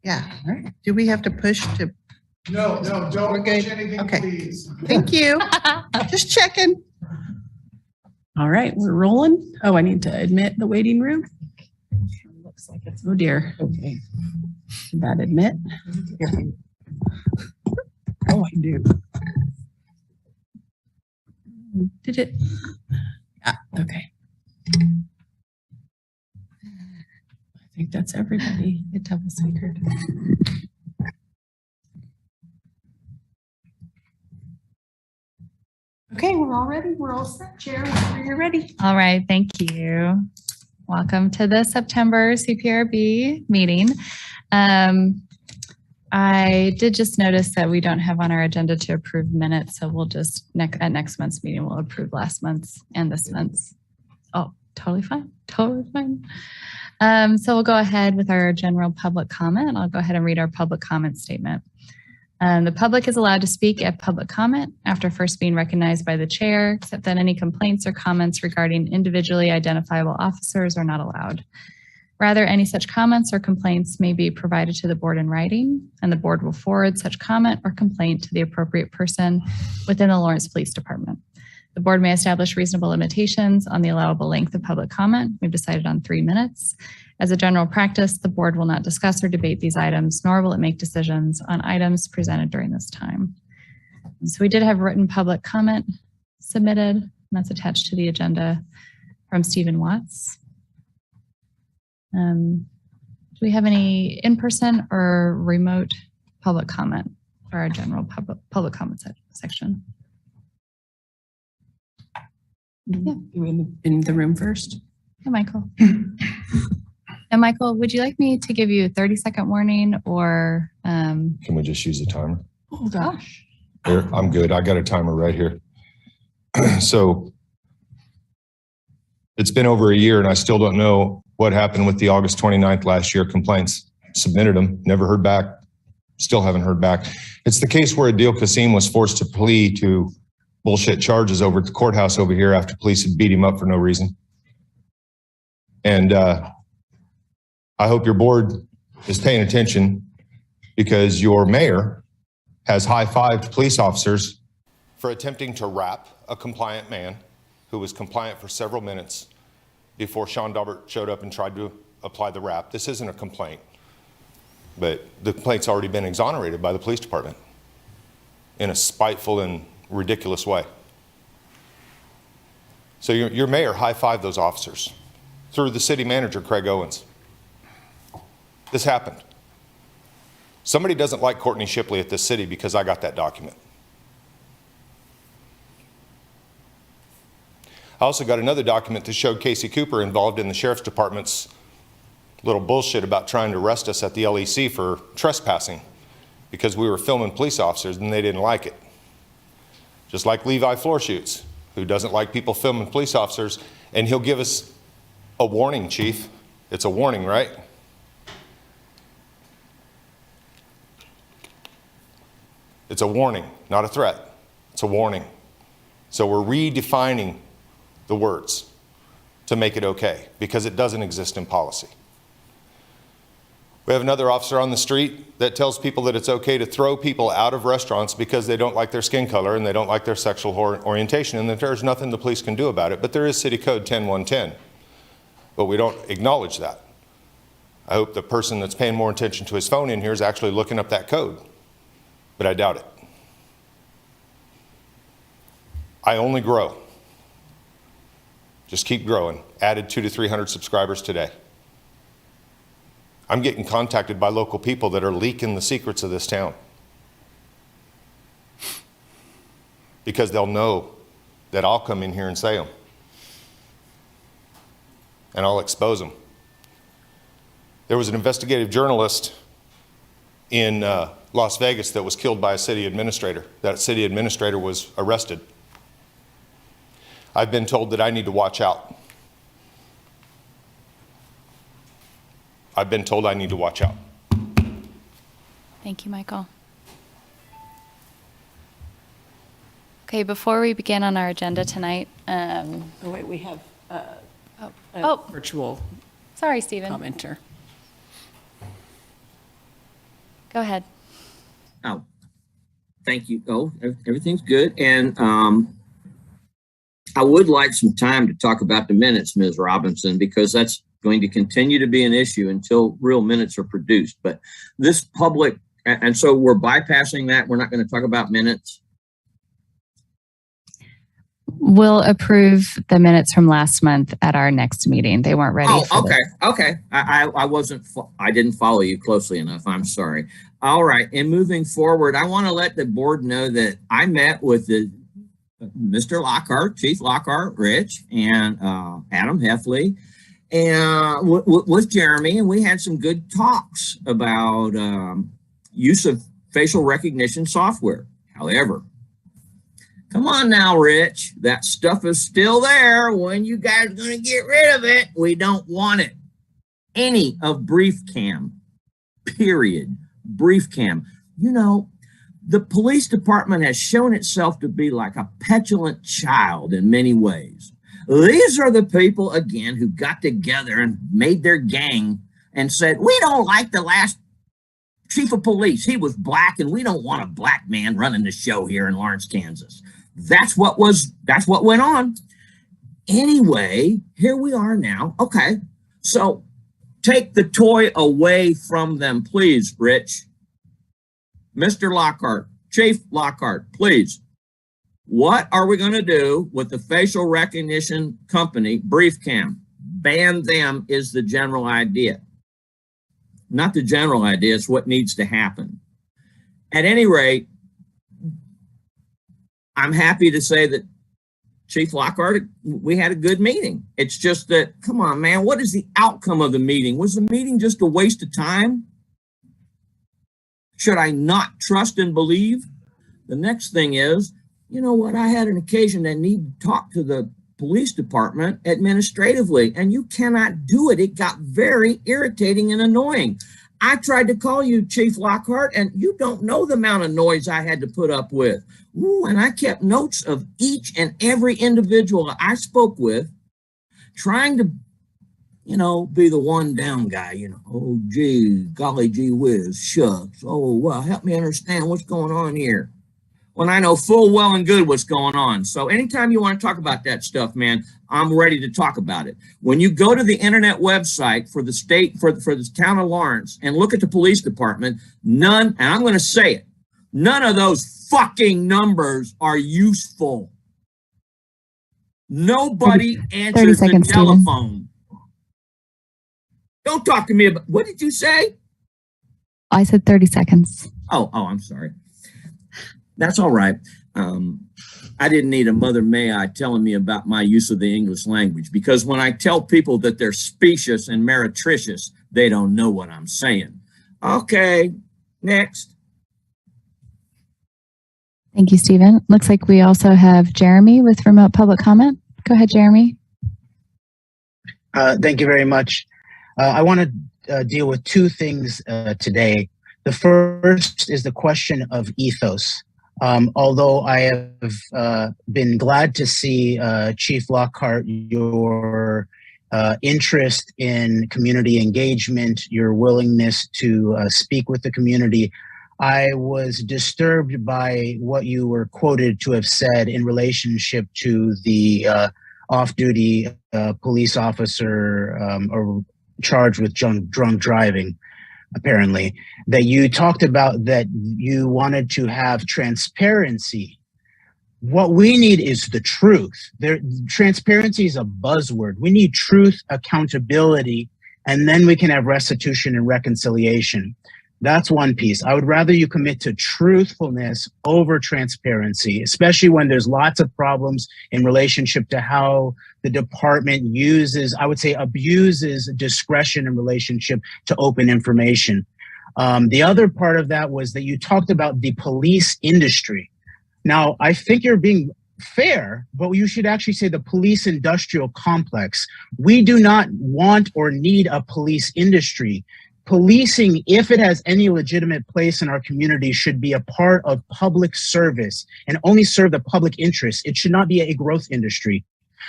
Yeah. Do we have to push to? No, don't We're good. push anything, Okay. please. Thank you. Just checking. All right, we're rolling. Oh, I need to admit the waiting room. Looks like it's, oh dear. Okay. Did that admit? Oh, I do. Did it? Yeah, okay. I think that's everybody. It double secret. Okay, we're all ready. We're all set, Chair. Whenever you're ready. All right, thank you. Welcome to the September CPRB meeting. I did just notice that we don't have on our agenda to approve minutes, so we'll just, at next month's meeting, we'll approve last month's and this month's. Oh, totally fine, totally fine. So we'll go ahead with our general public comment. I'll go ahead and read our public comment statement. The public is allowed to speak at public comment after first being recognized by the chair, except that any complaints or comments regarding individually identifiable officers are not allowed. Rather, any such comments or complaints may be provided to the board in writing, and the board will forward such comment or complaint to the appropriate person within the Lawrence Police Department. The board may establish reasonable limitations on the allowable length of public comment. We've decided on 3 minutes. As a general practice, the board will not discuss or debate these items, nor will it make decisions on items presented during this time. So we did have written public comment submitted, and that's attached to the agenda from Stephen Watts. Do we have any in-person or remote public comment for our general public comment section? Yeah. You in the room first? Yeah, Michael. And Michael, would you like me to give you a 30-second warning or? Can we just use the timer? Oh gosh. Here, I'm good. I got a timer right here. So it's been over a year and I still don't know what happened with the August 29th last year complaints. Submitted them, never heard back, still haven't heard back. It's the case where Adil Qasim was forced to plea to bullshit charges over at the courthouse over here after police had beat him up for no reason. And I hope your board is paying attention because your mayor has high-fived police officers for attempting to wrap a compliant man who was compliant for several minutes before Sean Daubert showed up and tried to apply the wrap. This isn't a complaint, but the complaint's already been exonerated by the police department in a spiteful and ridiculous way. So your mayor high-fived those officers through the city manager, Craig Owens. This happened. Somebody doesn't like Courtney Shipley at this city because I got that document. I also got another document that showed Casey Cooper involved in the sheriff's department's little bullshit about trying to arrest us at the LEC for trespassing because we were filming police officers and they didn't like it. Just like Levi Floorshoots, who doesn't like people filming police officers, and he'll give us a warning, Chief. It's a warning, right? It's a warning, not a threat. It's a warning. So we're redefining the words to make it okay because it doesn't exist in policy. We have another officer on the street that tells people that it's okay to throw people out of restaurants because they don't like their skin color and they don't like their sexual orientation, and that there's nothing the police can do about it. But there is City Code 10110, but we don't acknowledge that. I hope the person that's paying more attention to his phone in here is actually looking up that code, but I doubt it. I only grow. Just keep growing. Added 200 to 300 subscribers today. I'm getting contacted by local people that are leaking the secrets of this town because they'll know that I'll come in here and say them and I'll expose them. There was an investigative journalist in Las Vegas that was killed by a city administrator. That city administrator was arrested. I've been told that I need to watch out. I've been told I need to watch out. Thank you, Michael. Okay, before we begin on our agenda tonight, Oh, wait, we have a Oh. virtual sorry, Stephen. commenter. Go ahead. Oh, thank you. Oh, everything's good. And I would like some time to talk about the minutes, Ms. Robinson, because that's going to continue to be an issue until real minutes are produced. But this public, and so we're bypassing that. We're not going to talk about minutes. We'll approve the minutes from last month at our next meeting. They weren't ready. Okay. I didn't follow you closely enough. I'm sorry. All right. And moving forward, I want to let the board know that I met with Mr. Lockhart, Chief Lockhart, Rich, and Adam Heffley, and with Jeremy, and we had some good talks about use of facial recognition software. However, come on now, Rich, that stuff is still there. When you guys are going to get rid of it? We don't want it. Any of BriefCam, period. BriefCam. You know, the police department has shown itself to be like a petulant child in many ways. These are the people, again, who got together and made their gang and said, we don't like the last chief of police. He was black, and we don't want a black man running the show here in Lawrence, Kansas. That's what went on. Anyway, here we are now. Okay, so take the toy away from them, please, Rich. Mr. Lockhart, Chief Lockhart, please. What are we going to do with the facial recognition company, BriefCam? Ban them is the general idea. Not the general idea, it's what needs to happen. At any rate, I'm happy to say that Chief Lockhart, we had a good meeting. It's just that, come on, man, what is the outcome of the meeting? Was the meeting just a waste of time? Should I not trust and believe? The next thing is, you know what? I had an occasion that need to talk to the police department administratively, and you cannot do it. It got very irritating and annoying. I tried to call you, Chief Lockhart, and you don't know the amount of noise I had to put up with. Ooh, and I kept notes of each and every individual I spoke with, trying to, you know, be the one down guy, you know, oh, gee, golly gee whiz, shucks. Oh, well, help me understand what's going on here. When I know full well and good what's going on. So anytime you want to talk about that stuff, man, I'm ready to talk about it. When you go to the internet website for the state, for the town of Lawrence, and look at the police department, none, and I'm going to say it, none of those fucking numbers are useful. Nobody answers the telephone. Don't talk to me about, what did you say? I said 30 seconds. Oh, I'm sorry. That's all right. I didn't need a Mother May I telling me about my use of the English language, because when I tell people that they're specious and meretricious, they don't know what I'm saying. Okay, next. Thank you, Stephen. Looks like we also have Jeremy with remote public comment. Go ahead, Jeremy. Thank you very much. I want to deal with two things today. The first is the question of ethos. Although I have been glad to see, Chief Lockhart, your interest in community engagement, your willingness to speak with the community, I was disturbed by what you were quoted to have said in relationship to the off-duty police officer or charged with drunk driving. Apparently, that you talked about that you wanted to have transparency. What we need is the truth. Transparency is a buzzword. We need truth, accountability, and then we can have restitution and reconciliation. That's one piece. I would rather you commit to truthfulness over transparency, especially when there's lots of problems in relationship to how the department uses, I would say abuses discretion in relationship to open information. The other part of that was that you talked about the police industry. Now, I think you're being fair, but you should actually say the police industrial complex. We do not want or need a police industry. Policing, if it has any legitimate place in our community, should be a part of public service and only serve the public interest. It should not be a growth industry.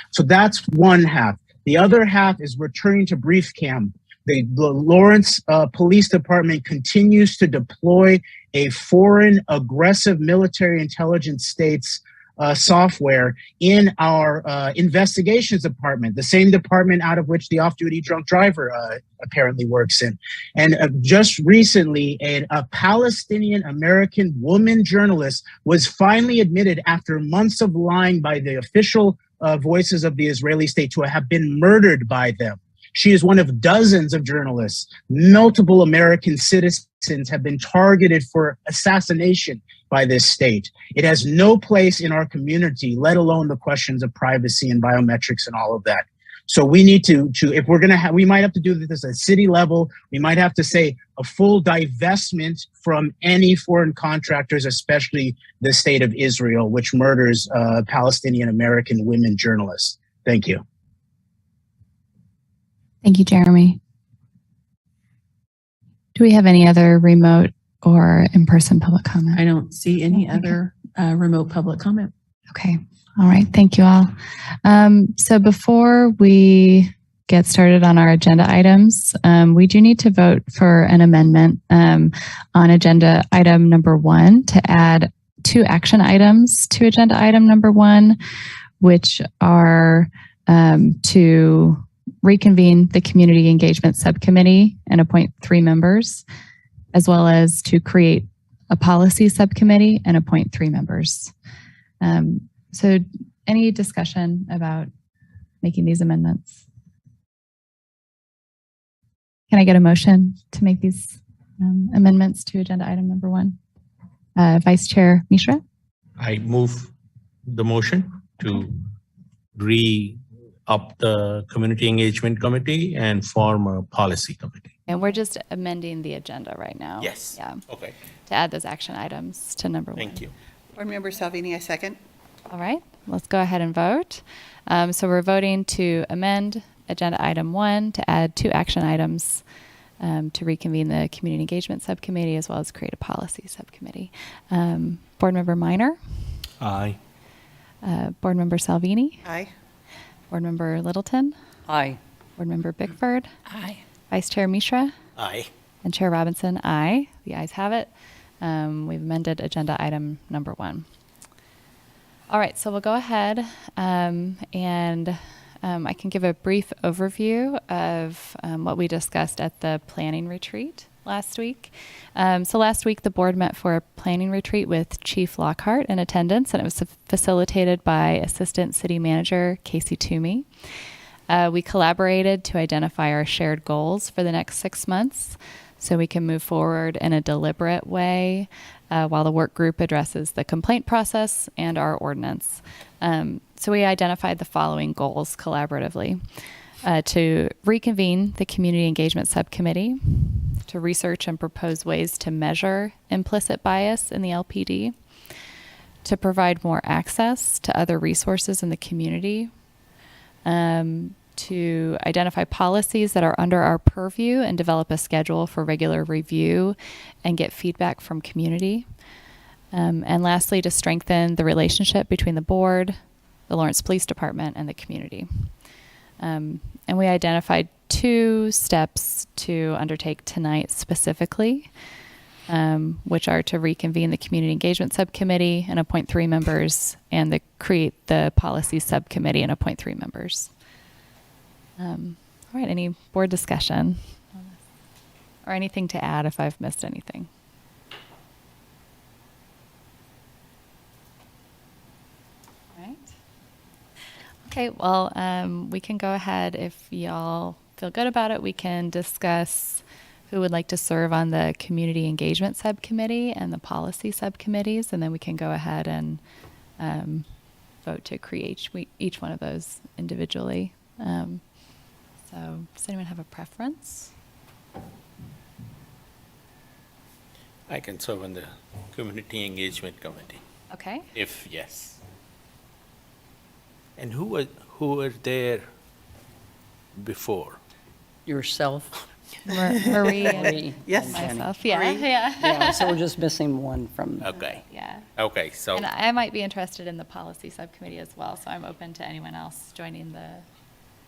So that's one half. The other half is returning to BriefCam. the Lawrence Police Department continues to deploy a foreign aggressive military intelligence states software in our investigations department, the same department out of which the off-duty drunk driver apparently works in. And just recently, a Palestinian American woman journalist was finally admitted after months of lying by the official voices of the Israeli state to have been murdered by them. She is one of dozens of journalists. Multiple American citizens have been targeted for assassination by this state. It has no place in our community, let alone the questions of privacy and biometrics and all of that. So we need to if we're going to have, we might have to do this at city level. We might have to say a full divestment from any foreign contractors, especially the state of Israel, which murders Palestinian American women journalists. Thank you. Thank you, Jeremy. Do we have any other remote or in-person public comment? I don't see any other remote public comment. Okay. All right. Thank you all. So before we get started on our agenda items, we do need to vote for an amendment on agenda item number 1 to add 2 action items to agenda item number 1, which are to reconvene the Community Engagement Subcommittee and appoint 3 members, as well as to create a policy subcommittee and appoint 3 members. So any discussion about making these amendments? Can I get a motion to make these amendments to agenda item number 1? Vice Chair Mishra? I move the motion to re-up the Community Engagement Committee and form a policy committee. And we're just amending the agenda right now. Yes. Yeah, Okay. to add those action items to number 1. Thank you. Board Member Salvini, I second. All right, let's go ahead and vote. So we're voting to amend agenda item 1 to add 2 action items to reconvene the Community Engagement Subcommittee as well as create a policy subcommittee. Board Member Minor, Aye. Board Member Salvini, Aye. Board Member Littleton, Aye. Board Member Bickford, Aye. Vice Chair Mishra, Aye. and Chair Robinson, aye. The ayes have it. We've amended agenda item number 1. All right, so we'll go ahead and I can give a brief overview of what we discussed at the planning retreat last week. So last week, the board met for a planning retreat with Chief Lockhart in attendance, and it was facilitated by Assistant City Manager Casey Toomey. We collaborated to identify our shared goals for the next 6 months so we can move forward in a deliberate way while the work group addresses the complaint process and our ordinance. So we identified the following goals collaboratively: to reconvene the Community Engagement Subcommittee, to research and propose ways to measure implicit bias in the LPD, to provide more access to other resources in the community, to identify policies that are under our purview and develop a schedule for regular review and get feedback from community. And lastly, to strengthen the relationship between the board, the Lawrence Police Department, and the community. And we identified 2 steps to undertake tonight specifically, which are to reconvene the Community Engagement Subcommittee and appoint 3 members, and create the Policy Subcommittee and appoint 3 members. All right, any board discussion or anything to add if I've missed anything? All right. Okay, well, we can go ahead. If y'all feel good about it, we can discuss who would like to serve on the Community Engagement Subcommittee and the Policy Subcommittees, and then we can go ahead and vote to create each one of those individually. So does anyone have a preference? I can serve on the Community Engagement Committee, Okay. if yes. And who were there before? Yourself. Marie and Marie, Yes. and Jenny. myself. Yeah, Marie? yeah. Yeah, so we're just missing one from. Okay. Yeah. Okay, so, And I might be interested in the policy subcommittee as well, so I'm open to anyone else joining the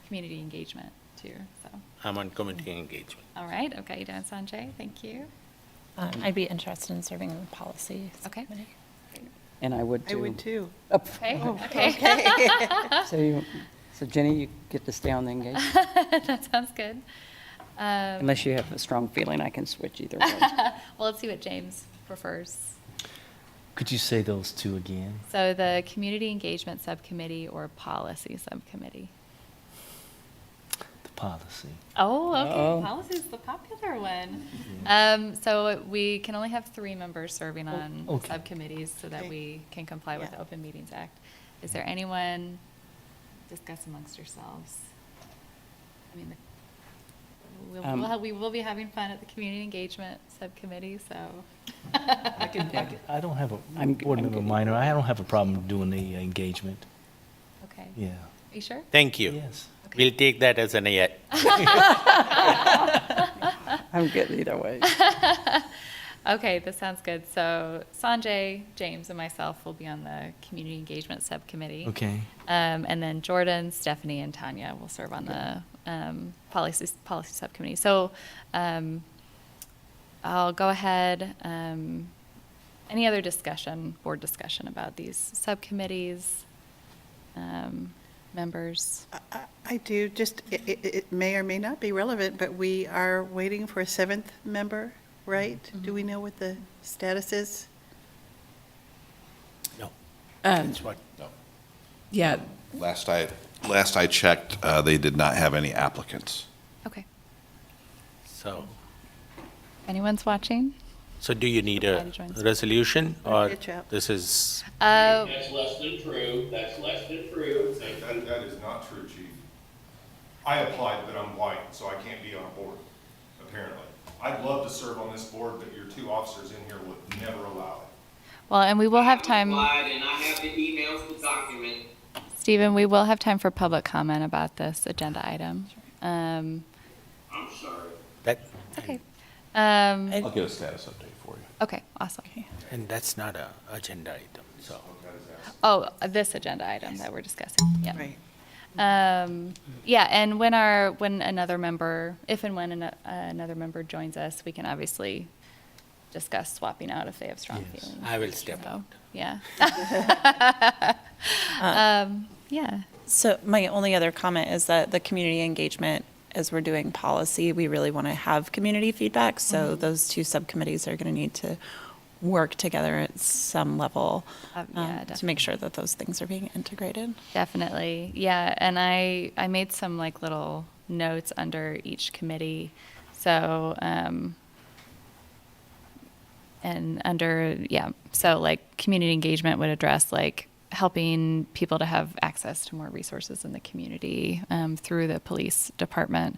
community engagement too, so. I'm on community engagement. All right, I've got you down, Sanjay, thank you. I'd be interested in serving on the policy. Okay. subcommittee. And I would I too. would too. Oh, Okay, okay. So Jenny, you get to stay on the engagement, That sounds good. unless you have a strong feeling I can switch either way. Well, let's see what James prefers. Could you say those two again? So the Community Engagement Subcommittee or Policy Subcommittee? The policy. Oh, okay, Uh-oh. policy is the popular one. So we can only have 3 members serving on okay. subcommittees so that Okay. we can comply with the Yeah. Open Meetings Act. Is there anyone, discuss amongst yourselves? I mean, we will be having fun at the Community Engagement Subcommittee, so. I don't have a, I'm board member good. minor, I don't have a problem doing the engagement. Okay. Yeah. Are you sure? Thank you. Yes. We'll take that as an A. I'm good either way. Okay, this sounds good. So Sanjay, James, and myself will be on the Community Engagement Subcommittee. Okay. And then Jordan, Stephanie, and Tanya will serve on the Policy Subcommittee. So I'll go ahead. Any other discussion, board discussion about these subcommittees, members? I do, just, it may or may not be relevant, but we are waiting for a 7th member, right? Do we know what the status is? No. Um, That's what, no. Yeah, Last I checked, they did not have any applicants. Okay. So, Anyone's watching? so do you need a Adjourn. resolution or Good job. this is, That's less than true, that's less than true. That is not true, chief. I applied, but I'm white, so I can't be on a board, apparently. I'd love to serve on this board, but your 2 officers in here would never allow it. Well, and we will have time, Applied, and I have the emails to document. Stephen, we will have time for public comment about this agenda item. I'm sorry. that, Okay. I'll get a status update for you. Okay, awesome. and that's not a agenda item, so. Oh, this agenda item that we're discussing, yeah. Right. Yeah, and when another member, if and when another member joins us, we can obviously discuss swapping out if they have strong Yes. feelings. I will step So, out. yeah. Yeah. So my only other comment is that the community engagement, as we're doing policy, we really want to have community feedback. So those 2 subcommittees are going to need to work together at some level Yeah, to make sure that those things are being integrated. Definitely, yeah, and I made some like little notes under each committee, so, and under, yeah, so like community engagement would address like helping people to have access to more resources in the community through the police department,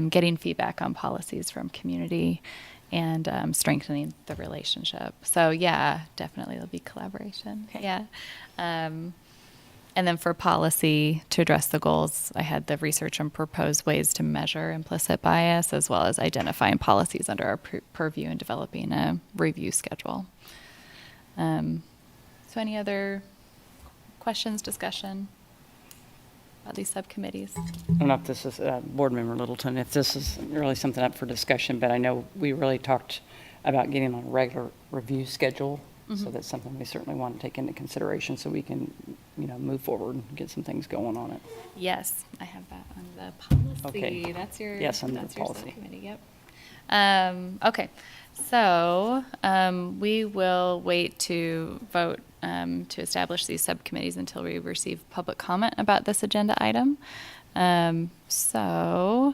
getting feedback on policies from community, and strengthening the relationship. So yeah, definitely there'll be collaboration. Okay. Yeah. And then for policy, to address the goals, I had the research and propose ways to measure implicit bias, as well as identifying policies under our purview and developing a review schedule. So any other questions, discussion about these subcommittees? I don't know if this is, Board Member Littleton, if this is really something up for discussion, but I know we really talked about getting on a regular review schedule. So that's something we certainly want to take into consideration so we can, move forward and get some things going on it. Yes, I have that on the policy. Okay. That's your, Yes, under that's the your policy. subcommittee, yep. Okay, so we will wait to vote to establish these subcommittees until we receive public comment about this agenda item. So,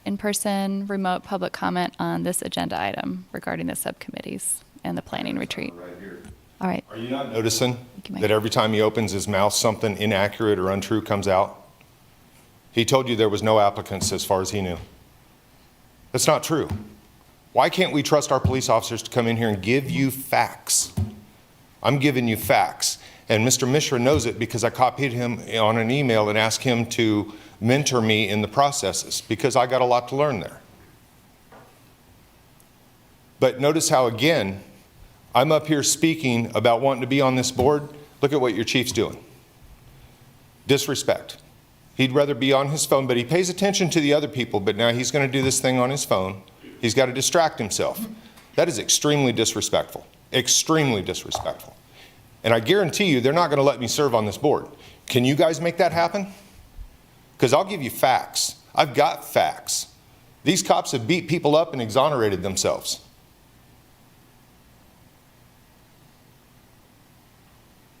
in-person, remote public comment on this agenda item regarding the subcommittees and the planning retreat. Right here. All right, Are you not noticing can make- that every time he opens his mouth, something inaccurate or untrue comes out? He told you there was no applicants as far as he knew. That's not true. Why can't we trust our police officers to come in here and give you facts? I'm giving you facts. And Mr. Mishra knows it because I copied him on an email and asked him to mentor me in the processes because I got a lot to learn there. But notice how, again, I'm up here speaking about wanting to be on this board. Look at what your chief's doing. Disrespect. He'd rather be on his phone, but he pays attention to the other people, but now he's going to do this thing on his phone. He's got to distract himself. That is extremely disrespectful, extremely disrespectful. And I guarantee you they're not going to let me serve on this board. Can you guys make that happen? Because I'll give you facts. I've got facts. These cops have beat people up and exonerated themselves.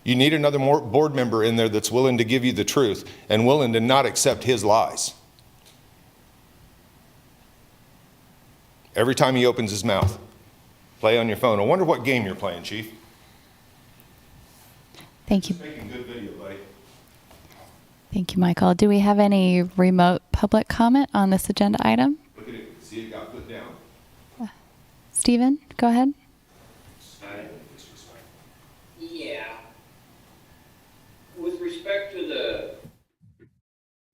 You need another board member in there that's willing to give you the truth and willing to not accept his lies. Every time he opens his mouth, play on your phone. I wonder what game you're playing, Chief. Thank you. Making good video, buddy. Thank you, Michael. Do we have any remote public comment on this agenda item? Look at it. See, it got put down. Stephen, go ahead. Yeah. With respect to the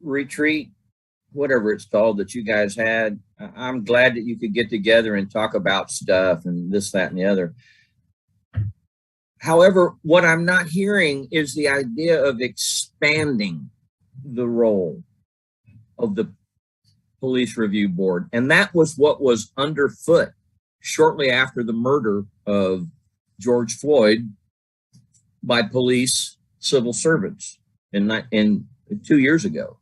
Retreat, whatever it's called, that you guys had, I'm glad that you could get together and talk about stuff and this, that, and the other. However, what I'm not hearing is the idea of expanding the role of the Police Review Board. And that was what was underfoot shortly after the murder of George Floyd by police civil servants in 2 years ago.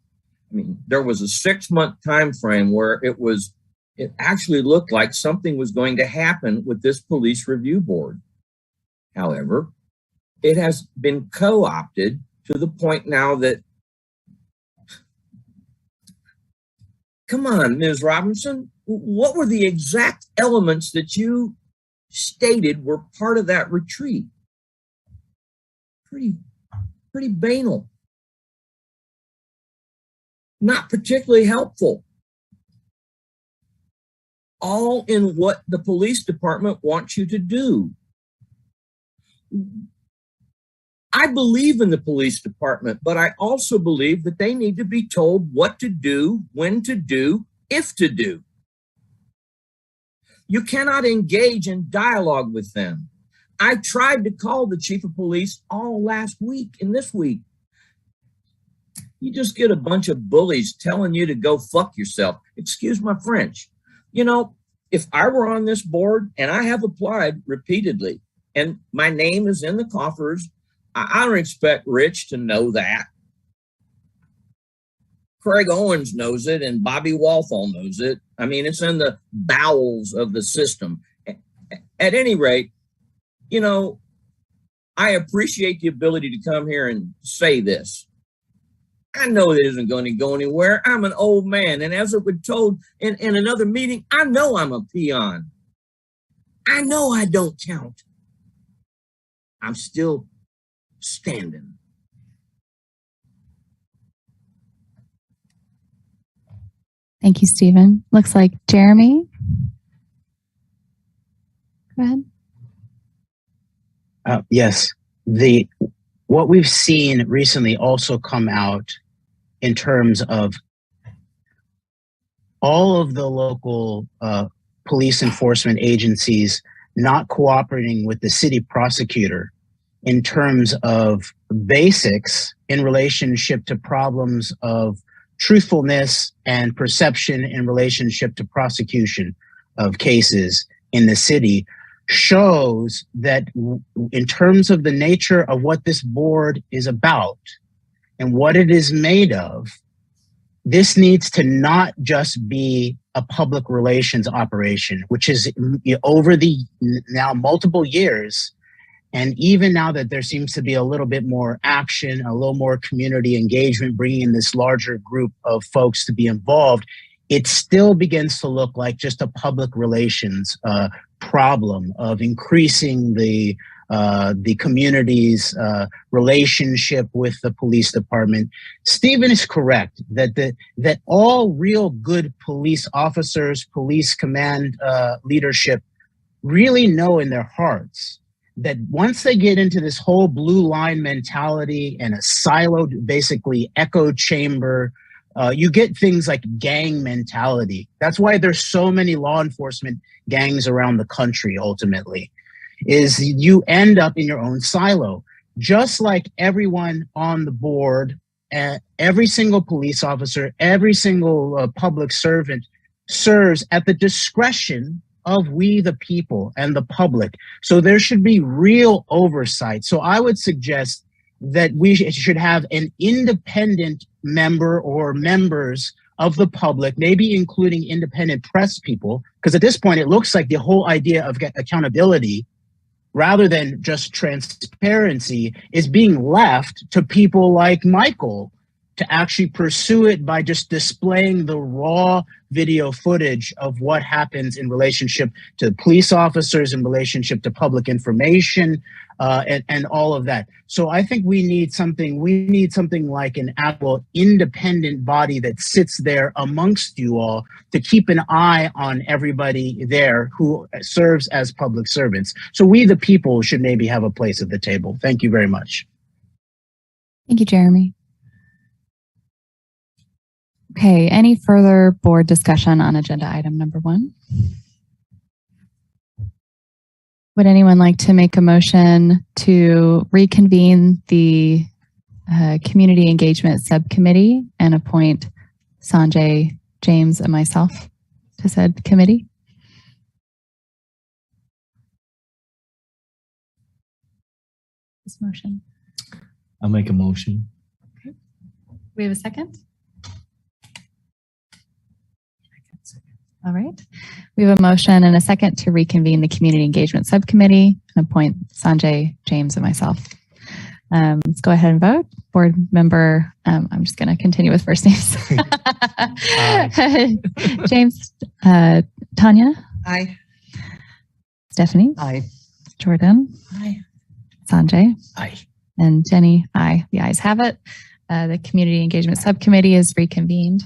I mean, there was a 6-month time frame where it actually looked like something was going to happen with this Police Review Board. However, it has been co-opted to the point now that, come on, Ms. Robinson, what were the exact elements that you stated were part of that retreat? Pretty banal. Not particularly helpful. All in what the police department wants you to do. I believe in the police department, but I also believe that they need to be told what to do, when to do, if to do. You cannot engage in dialogue with them. I tried to call the chief of police all last week and this week. You just get a bunch of bullies telling you to go fuck yourself. Excuse my French. You know, if I were on this board, and I have applied repeatedly, and my name is in the coffers, I don't expect Rich to know that. Craig Owens knows it, and Bobby Walthall knows it. I mean, it's in the bowels of the system. At any rate, you know, I appreciate the ability to come here and say this. I know it isn't going to go anywhere. I'm an old man, and as it was told in another meeting, I know I'm a peon. I know I don't count. I'm still standing. Thank you, Stephen. Looks like Jeremy. Go ahead. Yes, what we've seen recently also come out in terms of all of the local police enforcement agencies not cooperating with the city prosecutor in terms of basics in relationship to problems of truthfulness and perception in relationship to prosecution of cases in the city, shows that in terms of the nature of what this board is about and what it is made of, this needs to not just be a public relations operation, which is over the now multiple years. And even now that there seems to be a little bit more action, a little more community engagement, bringing in this larger group of folks to be involved, it still begins to look like just a public relations problem of increasing the community's relationship with the police department. Stephen is correct that all real good police officers, police command leadership really know in their hearts that once they get into this whole blue line mentality and a siloed, basically echo chamber, you get things like gang mentality. That's why there's so many law enforcement gangs around the country, ultimately, is you end up in your own silo. Just like everyone on the board every single police officer, every single public servant serves at the discretion of we the people and the public. So there should be real oversight. So I would suggest that we should have an independent member or members of the public, maybe including independent press people, because at this point it looks like the whole idea of accountability rather than just transparency is being left to people like Michael to actually pursue it by just displaying the raw video footage of what happens in relationship to police officers, in relationship to public information, and all of that. So I think we need something like an actual independent body that sits there amongst you all to keep an eye on everybody there who serves as public servants. So we, the people, should maybe have a place at the table. Thank you very much. Thank you, Jeremy. Okay, any further board discussion on agenda item number 1? Would anyone like to make a motion to reconvene the Community Engagement Subcommittee and appoint Sanjay, James, and myself to said committee? This motion. I'll make a motion. We have a second? All right. We have a motion and a second to reconvene the Community Engagement Subcommittee and appoint Sanjay, James, and myself. Let's go ahead and vote. Board member, I'm just going to continue with first names. James, Tanya? Aye. Stephanie? Aye. Jordan? Aye. Sanjay? Aye. And Jenny? Aye. The ayes have it. The Community Engagement Subcommittee is reconvened.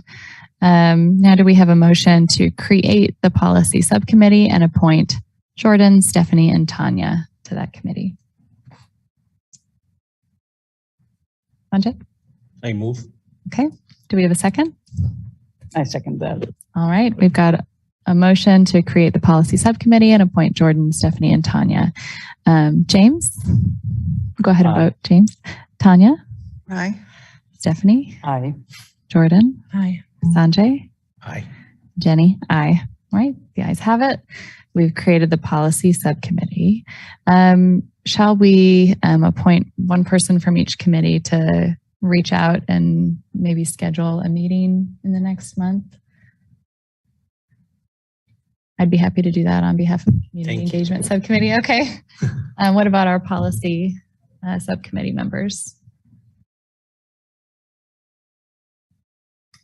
Now do we have a motion to create the policy subcommittee and appoint Jordan, Stephanie, and Tanya to that committee? Sanjay? I move. Okay. Do we have a second? I second that. All right. We've got a motion to create the policy subcommittee and appoint Jordan, Stephanie, and Tanya. James? Go ahead and Aye. vote, James. Tanya? Aye. Stephanie? Aye. Jordan? Aye. Sanjay? Aye. Jenny? Aye. All right. The ayes have it. We've created the policy subcommittee. Shall we appoint one person from each committee to reach out and maybe schedule a meeting in the next month? I'd be happy to do that on behalf of the Community Thank you. Engagement Subcommittee. Okay. What about our policy subcommittee members?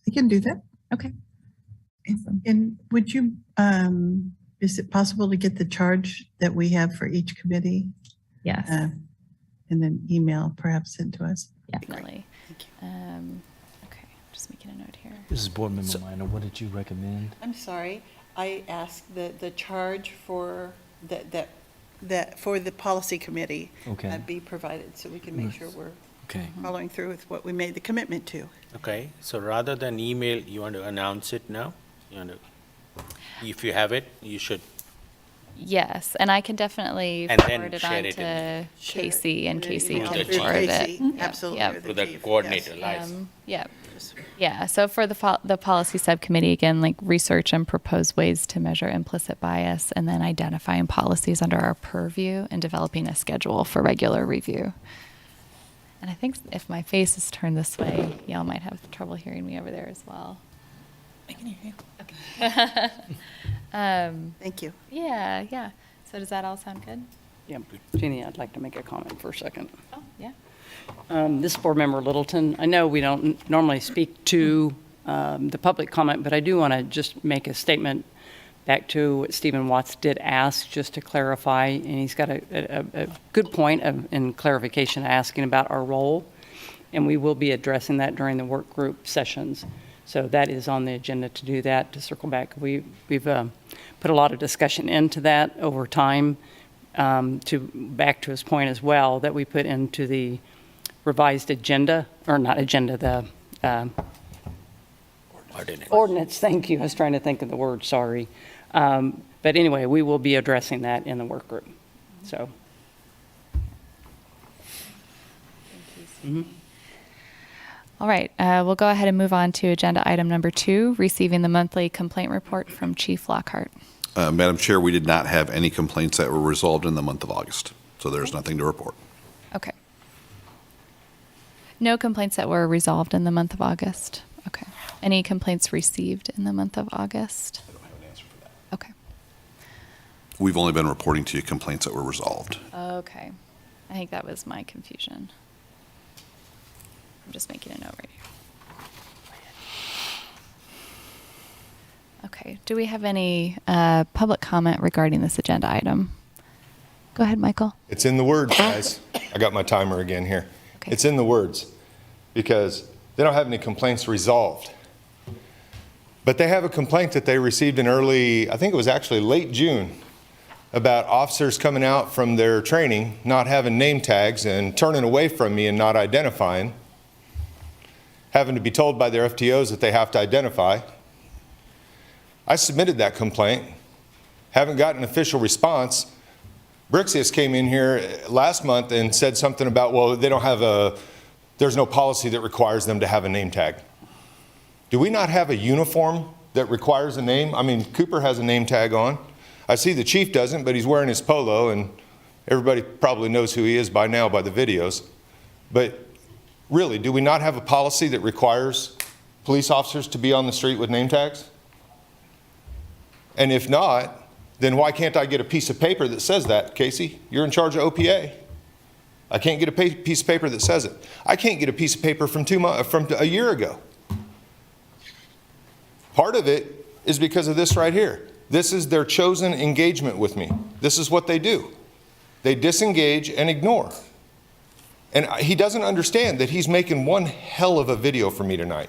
I can do that. Okay. And would you, is it possible to get the charge that we have for each committee? Yes. And then email perhaps sent to us? Definitely. Okay, just making a note here. This is Board Member Minor. What did you recommend? I'm sorry, I asked the charge for that for the policy committee Okay. be provided so we can make sure we're Okay. following through with what we made the commitment to. Okay, so rather than email, you want to announce it now? You want to, if you have it, you should. Yes, and I can definitely And then forward it share on it to Share it. Casey, and Casey Email can the chief. forward it. Casey, Yep, absolutely, yep. or To the chief, coordinator, yes. liaison. Yep. Yeah, so for the policy subcommittee, again, like research and propose ways to measure implicit bias, and then identifying policies under our purview and developing a schedule for regular review. And I think if my face is turned this way, y'all might have trouble hearing me over there as well. I can hear you. Okay. Thank you. Yeah. So does that all sound good? Yeah, Jeannie, I'd like to make a comment for a second. Oh, yeah. This is Board Member Littleton. I know we don't normally speak to the public comment, but I do want to just make a statement back to what Stephen Watts did ask, just to clarify, and he's got a good point in clarification asking about our role, and we will be addressing that during the work group sessions. So that is on the agenda to do that, to circle back. We've put a lot of discussion into that over time, back to his point as well, that we put into the revised agenda, or not agenda, the ordinance, thank you. I was trying to think of the word, sorry. But anyway, we will be addressing that in the work group, so. All right, we'll go ahead and move on to agenda item number 2, receiving the monthly complaint report from Chief Lockhart. Madam Chair, we did not have any complaints that were resolved in the month of August, so there's nothing to report. Okay. No complaints that were resolved in the month of August. Okay. Any complaints received in the month of August? I don't have an answer for that. Okay. We've only been reporting to you complaints that were resolved. Okay. I think that was my confusion. I'm just making a note right here. Okay. Do we have any public comment regarding this agenda item? Go ahead, Michael. It's in the words, guys. I got my timer again here. Okay. It's in the words because they don't have any complaints resolved. But they have a complaint that they received in early, I think it was actually late June, about officers coming out from their training, not having name tags and turning away from me and not identifying, having to be told by their FTOs that they have to identify. I submitted that complaint, haven't gotten an official response. Brixius came in here last month and said something about, well, they don't have there's no policy that requires them to have a name tag. Do we not have a uniform that requires a name? I mean, Cooper has a name tag on. I see the chief doesn't, but he's wearing his polo, and everybody probably knows who he is by now by the videos. But really, do we not have a policy that requires police officers to be on the street with name tags? And if not, then why can't I get a piece of paper that says that, Casey? You're in charge of OPA. I can't get a piece of paper that says it. I can't get a piece of paper from a year ago. Part of it is because of this right here. This is their chosen engagement with me. This is what they do. They disengage and ignore. And he doesn't understand that he's making one hell of a video for me tonight.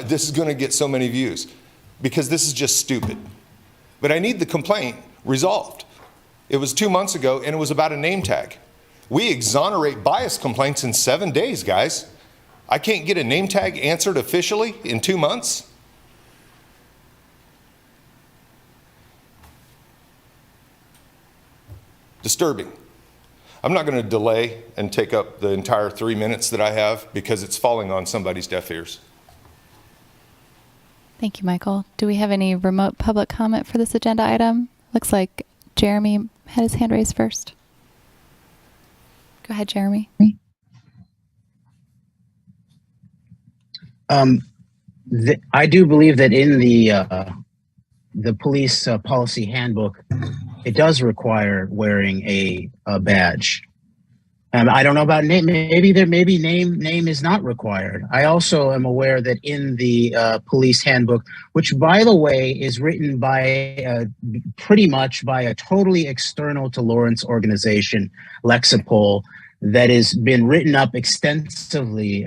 This is going to get so many views because this is just stupid. But I need the complaint resolved. It was 2 months ago, and it was about a name tag. We exonerate bias complaints in 7 days, guys. I can't get a name tag answered officially in 2 months? Disturbing. I'm not going to delay and take up the entire 3 minutes that I have because it's falling on somebody's deaf ears. Thank you, Michael. Do we have any remote public comment for this agenda item? Looks like Jeremy had his hand raised first. Go ahead, Jeremy. I do believe that in the police policy handbook, it does require wearing a badge. I don't know about name. Maybe name is not required. I also am aware that in the police handbook, which by the way is written by pretty much by a totally external to Lawrence organization, Lexipol, that has been written up extensively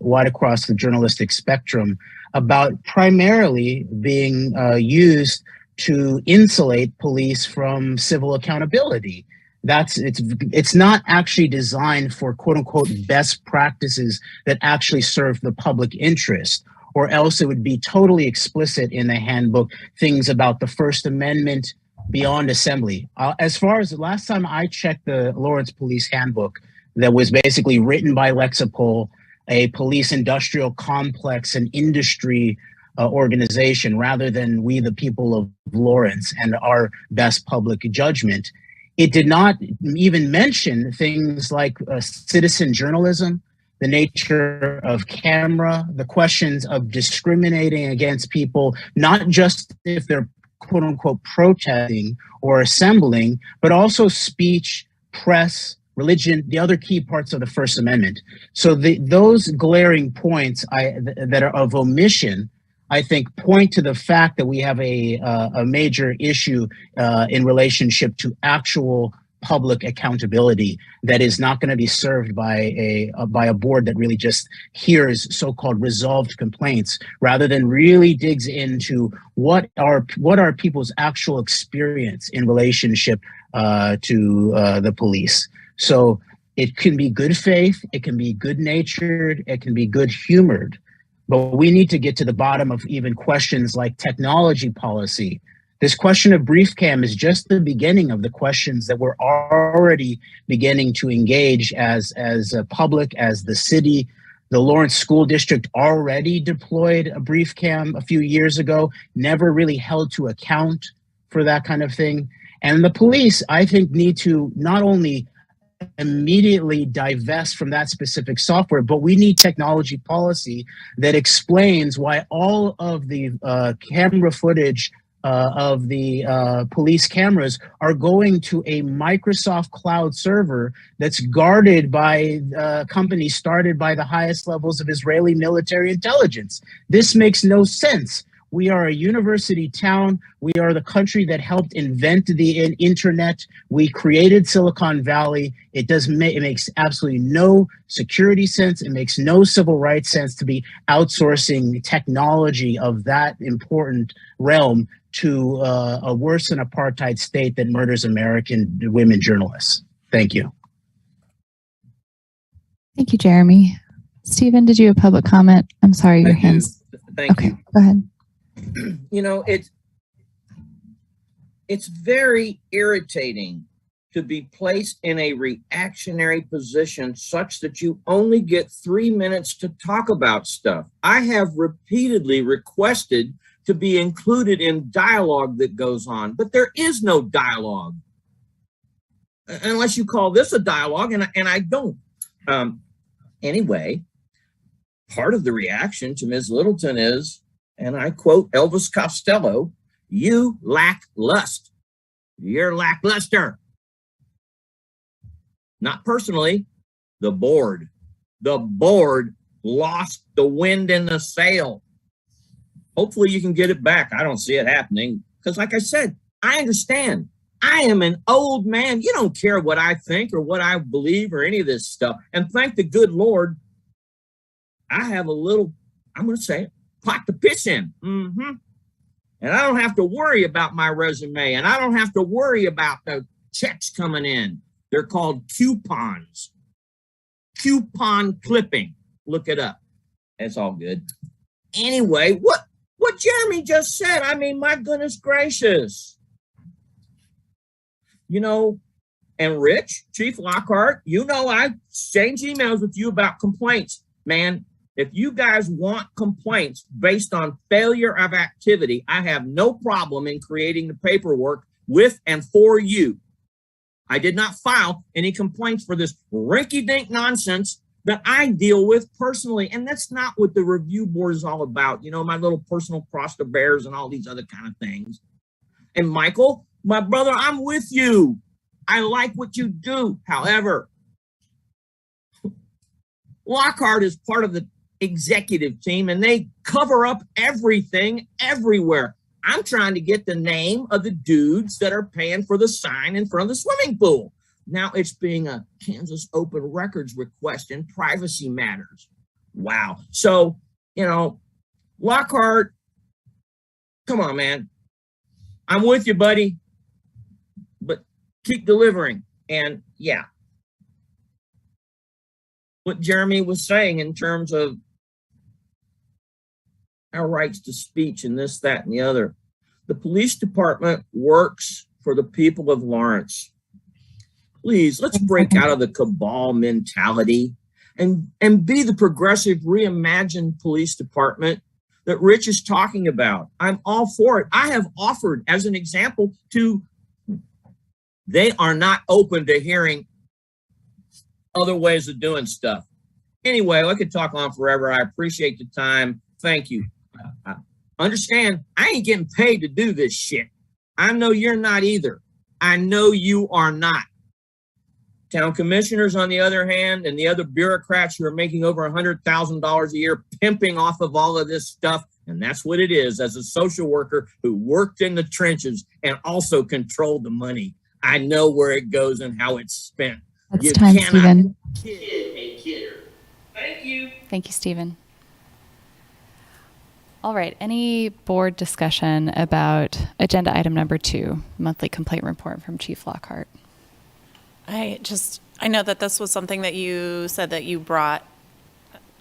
wide across the journalistic spectrum about primarily being used to insulate police from civil accountability. It's not actually designed for quote unquote best practices that actually serve the public interest, or else it would be totally explicit in the handbook, things about the First Amendment beyond assembly. As far as the last time I checked the Lawrence Police Handbook that was basically written by Lexipol, a police industrial complex and industry organization, rather than we the people of Lawrence and our best public judgment, it did not even mention things like citizen journalism, the nature of camera, the questions of discriminating against people, not just if they're quote unquote protesting or assembling, but also speech, press, religion, the other key parts of the First Amendment. So those glaring points that are of omission, I think, point to the fact that we have a major issue in relationship to actual public accountability that is not going to be served by a board that really just hears so-called resolved complaints rather than really digs into what are people's actual experience in relationship to the police. So it can be good faith, it can be good natured, it can be good humored. But we need to get to the bottom of even questions like technology policy. This question of brief cam is just the beginning of the questions that we're already beginning to engage as a public, as the city, The Lawrence School District already deployed a brief cam a few years ago, never really held to account for that kind of thing. And the police, I think, need to not only immediately divest from that specific software, but we need technology policy that explains why all of the camera footage of the police cameras are going to a Microsoft cloud server that's guarded by companies started by the highest levels of Israeli military intelligence. This makes no sense. We are a university town. We are the country that helped invent the internet. We created Silicon Valley. It makes absolutely no security sense. It makes no civil rights sense to be outsourcing technology of that important realm to a worse than apartheid state that murders American women journalists. Thank you. Thank you, Jeremy. Stephen, did you have public comment? I'm sorry, your hands. Thank you. Go ahead. You know, it's very irritating to be placed in a reactionary position such that you only get 3 minutes to talk about stuff. I have repeatedly requested to be included in dialogue that goes on, but there is no dialogue unless you call this a dialogue, and I don't. Anyway, part of the reaction to Ms. Littleton is, and I quote Elvis Costello, "You lack lust. You're lackluster." Not personally, the board. The board lost the wind in the sail. Hopefully you can get it back. I don't see it happening because, like I said, I understand. I am an old man. You don't care what I think or what I believe or any of this stuff. And thank the good Lord, I have a little, I'm going to say it, pot to piss in. And I don't have to worry about my resume, and I don't have to worry about the checks coming in. They're called coupons. Coupon clipping. Look it up. It's all good. Anyway, what Jeremy just said, I mean, my goodness gracious. You know, and Rich, Chief Lockhart, you know, I exchange emails with you about complaints. Man, if you guys want complaints based on failure of activity, I have no problem in creating the paperwork with and for you. I did not file any complaints for this rinky-dink nonsense that I deal with personally. And that's not what the review board is all about. You know, my little personal cross the bears and all these other kind of things. And Michael, my brother, I'm with you. I like what you do. However, Lockhart is part of the executive team and they cover up everything everywhere. I'm trying to get the name of the dudes that are paying for the sign in front of the swimming pool. Now it's being a Kansas Open Records request in privacy matters. Wow. So, you know, Lockhart, come on, man. I'm with you, buddy. But keep delivering. And yeah, what Jeremy was saying in terms of our rights to speech and this, that, and the other. The police department works for the people of Lawrence. Please, let's break out of the cabal mentality and be the progressive, reimagined police department that Rich is talking about. I'm all for it. I have offered, as an example, they are not open to hearing other ways of doing stuff. Anyway, I could talk on forever. I appreciate the time. Thank you. Understand, I ain't getting paid to do this shit. I know you're not either. I know you are not. Town commissioners, on the other hand, and the other bureaucrats who are making over $100,000 a year pimping off of all of this stuff, and that's what it is as a social worker who worked in the trenches and also controlled the money. I know where it goes and how it's spent. It's time, Stephen. Kid a kidder. Thank you. Thank you, Stephen. All right, any board discussion about agenda item number 2, monthly complaint report from Chief Lockhart? I know that this was something that you said that you brought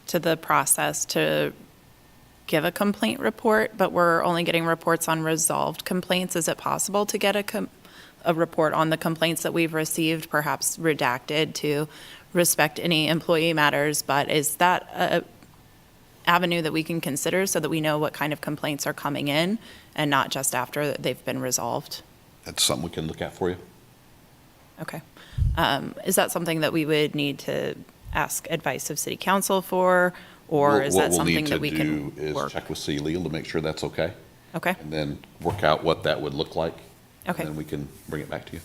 to the process to give a complaint report, but we're only getting reports on resolved complaints. Is it possible to get a report on the complaints that we've received, perhaps redacted, to respect any employee matters, but is that a avenue that we can consider so that we know what kind of complaints are coming in and not just after they've been resolved? That's something we can look at for you. Okay. Is that something that we would need to ask advice of city council for, or is that something that we can What we'll need to do is work? check with city legal to make sure that's okay, Okay, and then work out what that would look like. Okay. And then we can bring it back to you.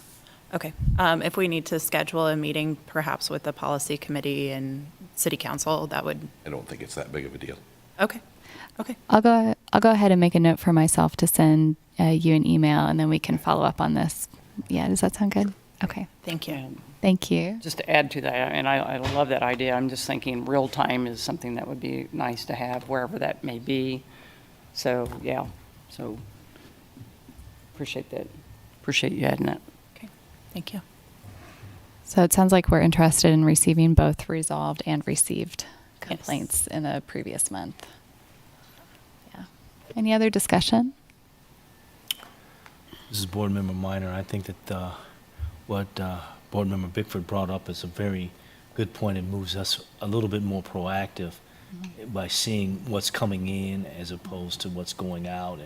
okay. If we need to schedule a meeting perhaps with the policy committee and city council, that would, I don't think it's that big of a deal. okay, okay. I'll go ahead and make a note for myself to send you an email, and then we can follow up on this. Yeah, does that sound good? Okay, Thank you. And thank you. just to add to that, and I love that idea, I'm just thinking real time is something that would be nice to have wherever that may be. So, yeah, so appreciate that. Appreciate you adding that. Okay, thank you. So it sounds like we're interested in receiving both resolved and received complaints in the previous month. Yeah. Any other discussion? This is Board Member Minor. I think that what Board Member Bickford brought up is a very good point. It moves us a little bit more proactive by seeing what's coming in as opposed to what's going out,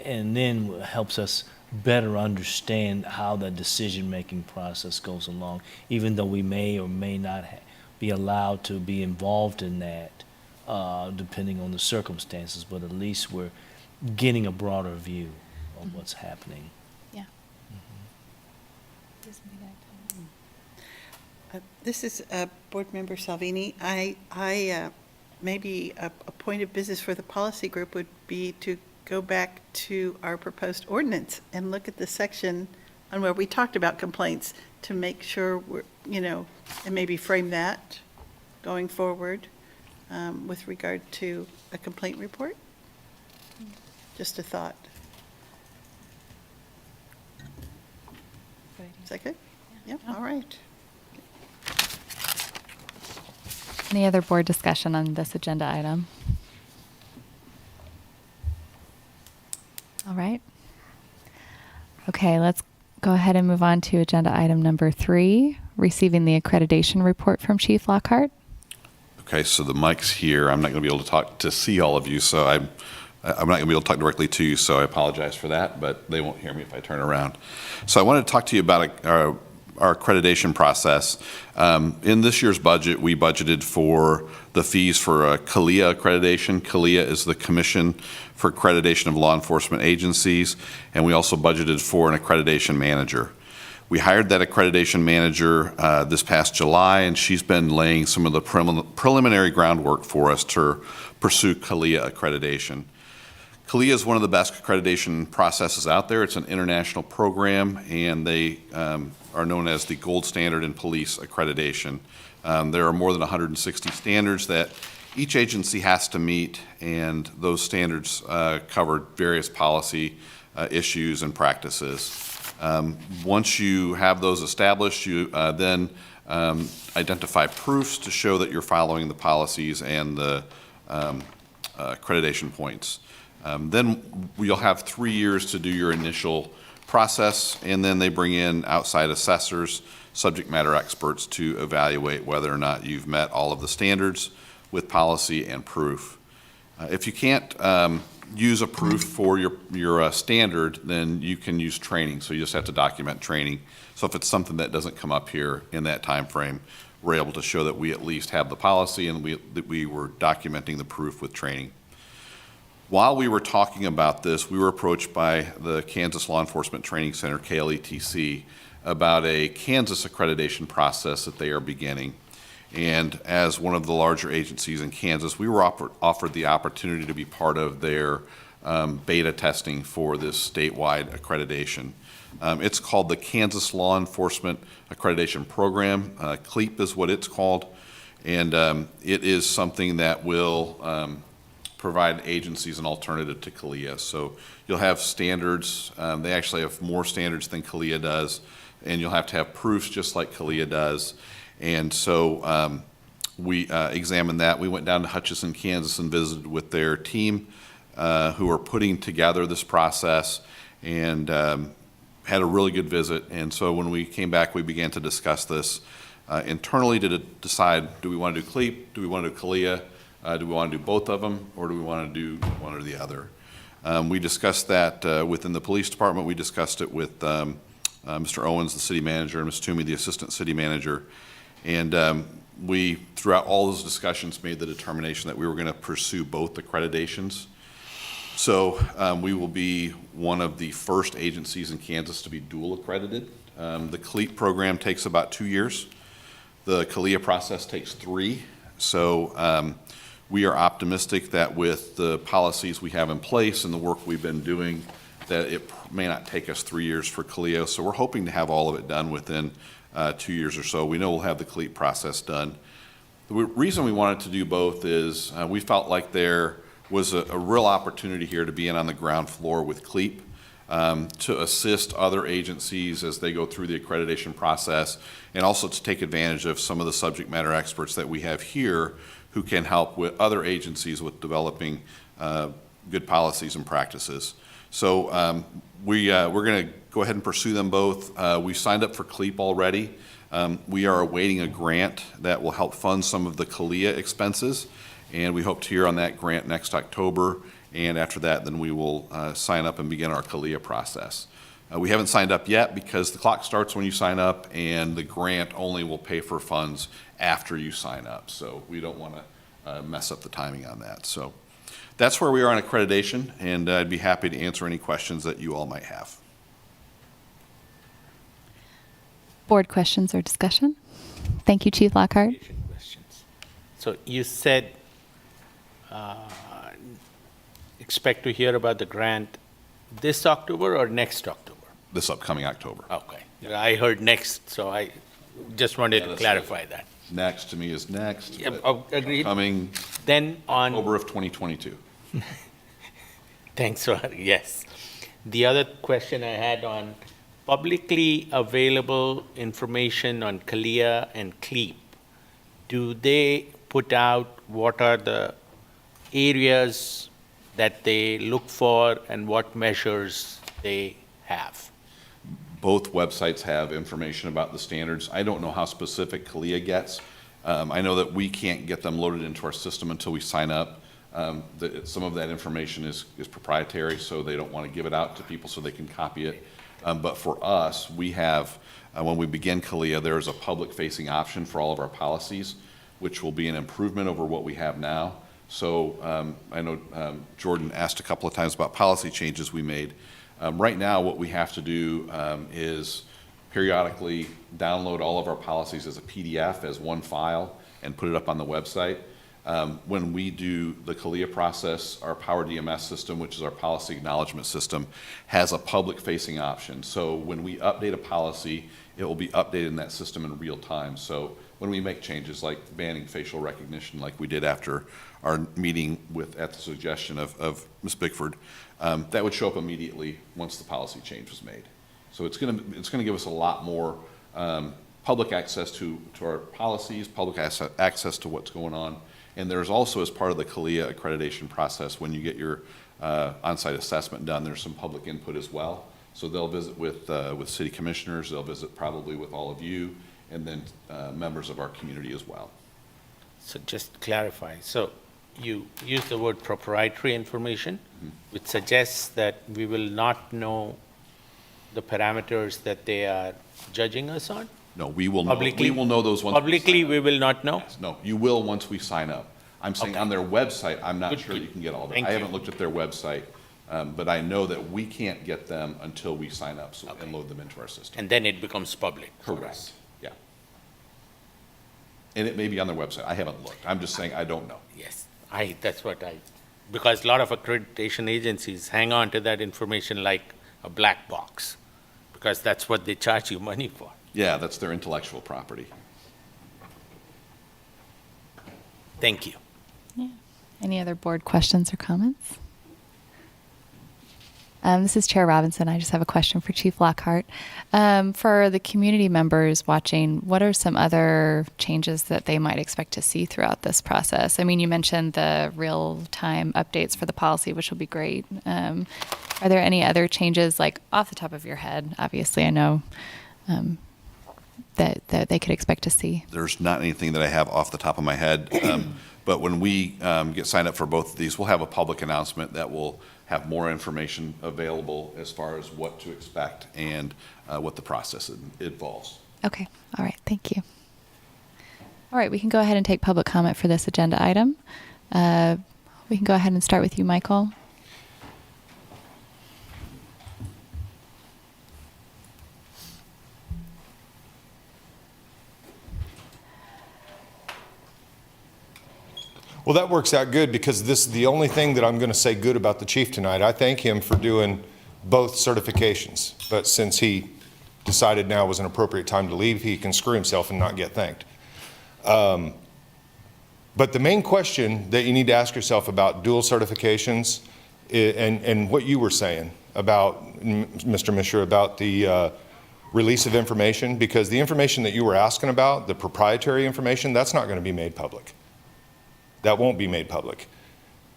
and then helps us better understand how the decision-making process goes along, even though we may or may not be allowed to be involved in that, depending on the circumstances, but at least we're getting a broader view of what's happening. Yeah. This is Board Member Salvini. Maybe a point of business for the policy group would be to go back to our proposed ordinance and look at the section on where we talked about complaints to make sure we're, and maybe frame that going forward with regard to a complaint report. Just a thought. Is that good? Yep, all right. Any other board discussion on this agenda item? All right. Okay, let's go ahead and move on to agenda item number 3, receiving the accreditation report from Chief Lockhart. Okay, so the mic's here. I'm not going to be able to see all of you, so I'm not going to be able to talk directly to you, so I apologize for that, but they won't hear me if I turn around. So I wanted to talk to you about our accreditation process. In this year's budget, we budgeted for the fees for CALIA accreditation. CALIA is the Commission for Accreditation of Law Enforcement Agencies, and we also budgeted for an accreditation manager. We hired that accreditation manager this past July, and she's been laying some of the preliminary groundwork for us to pursue CALIA accreditation. CALIA is one of the best accreditation processes out there. It's an international program, and they are known as the gold standard in police accreditation. There are more than 160 standards that each agency has to meet, and those standards cover various policy issues and practices. Once you have those established, you then identify proofs to show that you're following the policies and the accreditation points. Then you'll have 3 years to do your initial process, and then they bring in outside assessors, subject matter experts, to evaluate whether or not you've met all of the standards with policy and proof. If you can't use a proof for your standard, then you can use training. So you just have to document training. So if it's something that doesn't come up here in that time frame, we're able to show that we at least have the policy and that we were documenting the proof with training. While we were talking about this, we were approached by the Kansas Law Enforcement Training Center, KLETC, about a Kansas accreditation process that they are beginning. And as one of the larger agencies in Kansas, we were offered the opportunity to be part of their beta testing for this statewide accreditation. It's called the Kansas Law Enforcement Accreditation Program. CLEAP is what it's called. And it is something that will provide agencies an alternative to CALIA. So you'll have standards. They actually have more standards than CALIA does. And you'll have to have proofs just like CALIA does. And so we examined that. We went down to Hutchinson, Kansas, and visited with their team who are putting together this process, and had a really good visit. And so when we came back, we began to discuss this. internally to decide, do we want to do CLEAP, do we want to do CALIA, do we want to do both of them, or do we want to do one or the other? We discussed that within the police department. We discussed it with Mr. Owens, the city manager, and Ms. Toomey, the assistant city manager. And we, throughout all those discussions, made the determination that we were going to pursue both accreditations. So we will be one of the first agencies in Kansas to be dual accredited. The CLEAP program takes about 2 years. The CALIA process takes 3. So we are optimistic that with the policies we have in place and the work we've been doing, that it may not take us 3 years for CALIA. So we're hoping to have all of it done within 2 years or so. We know we'll have the CLEAP process done. The reason we wanted to do both is we felt like there was a real opportunity here to be in on the ground floor with CLEAP, to assist other agencies as they go through the accreditation process, and also to take advantage of some of the subject matter experts that we have here who can help with other agencies with developing good policies and practices. So we're going to go ahead and pursue them both. We signed up for CLEAP already. We are awaiting a grant that will help fund some of the CALIA expenses, and we hope to hear on that grant next October. And after that, then we will sign up and begin our CALIA process. We haven't signed up yet because the clock starts when you sign up, and the grant only will pay for funds after you sign up. So we don't want to mess up the timing on that. So that's where we are on accreditation, and I'd be happy to answer any questions that you all might have. Board questions or discussion? Thank you, Chief Lockhart. Questions. So you said expect to hear about the grant this October or next October? This upcoming October. Okay. I heard next, so I just wanted to clarify that. Next to me is next. Yeah, but agreed. Coming Then on, October of 2022. thanks for, yes. The other question I had on publicly available information on CALIA and CLEAP. Do they put out what are the areas that they look for and what measures they have? Both websites have information about the standards. I don't know how specific CALIA gets. I know that we can't get them loaded into our system until we sign up. Some of that information is proprietary, so they don't want to give it out to people so they can copy it. But for us, we have, when we begin CALIA, there is a public-facing option for all of our policies, which will be an improvement over what we have now. So I know Jordan asked a couple of times about policy changes we made. Right now, what we have to do is periodically download all of our policies as a PDF, as one file, and put it up on the website. When we do the CALIA process, our Power DMS system, which is our policy acknowledgement system, has a public-facing option. So when we update a policy, it will be updated in that system in real time. So when we make changes like banning facial recognition, like we did after our meeting at the suggestion of Ms. Bickford, that would show up immediately once the policy change was made. So it's going to give us a lot more public access to our policies, public access to what's going on. And there's also, as part of the CALIA accreditation process, when you get your on-site assessment done, there's some public input as well. So they'll visit with city commissioners, they'll visit probably with all of you, and then members of our community as well. So just clarify. So you use the word proprietary information, which suggests that we will not know the parameters that they are judging us on? No, we will know. Publicly? We will know those once. Publicly, we will not know? Yes, no, you will once we sign up. I'm saying on their website, I'm not sure you can get all of it. Thank I you. haven't looked at their website, but I know that we can't get them until we sign up and load them into our system. And then it becomes public for Correct, us. yeah. And it may be on their website. I haven't looked. I'm just saying I don't know. Yes, because a lot of accreditation agencies hang on to that information like a black box, because that's what they charge you money for. Yeah, that's their intellectual property. Thank you. Any other board questions or comments? This is Chair Robinson. I just have a question for Chief Lockhart. For the community members watching, what are some other changes that they might expect to see throughout this process? I mean, you mentioned the real-time updates for the policy, which will be great. Are there any other changes, like off the top of your head? Obviously, I know that they could expect to see? There's not anything that I have off the top of my head. But when we get signed up for both of these, we'll have a public announcement that will have more information available as far as what to expect and what the process involves. Okay. All right. Thank you. All right. We can go ahead and take public comment for this agenda item. We can go ahead and start with you, Michael. Well, that works out good because this is the only thing that I'm going to say good about the chief tonight. I thank him for doing both certifications, but since he decided now was an appropriate time to leave, he can screw himself and not get thanked. But the main question that you need to ask yourself about dual certifications and what you were saying about, Mr. Mishra, about the release of information, because the information that you were asking about, the proprietary information, that's not going to be made public. That won't be made public.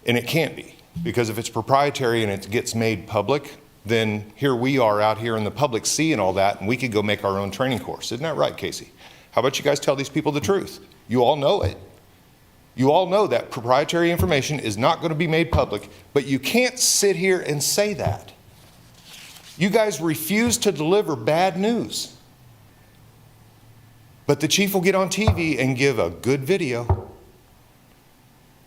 And it can't be, because if it's proprietary and it gets made public, then here we are out here in the public seeing all that, and we could go make our own training course. Isn't that right, Casey? How about you guys tell these people the truth? You all know it. You all know that proprietary information is not going to be made public, but you can't sit here and say that. You guys refuse to deliver bad news. But the chief will get on TV and give a good video,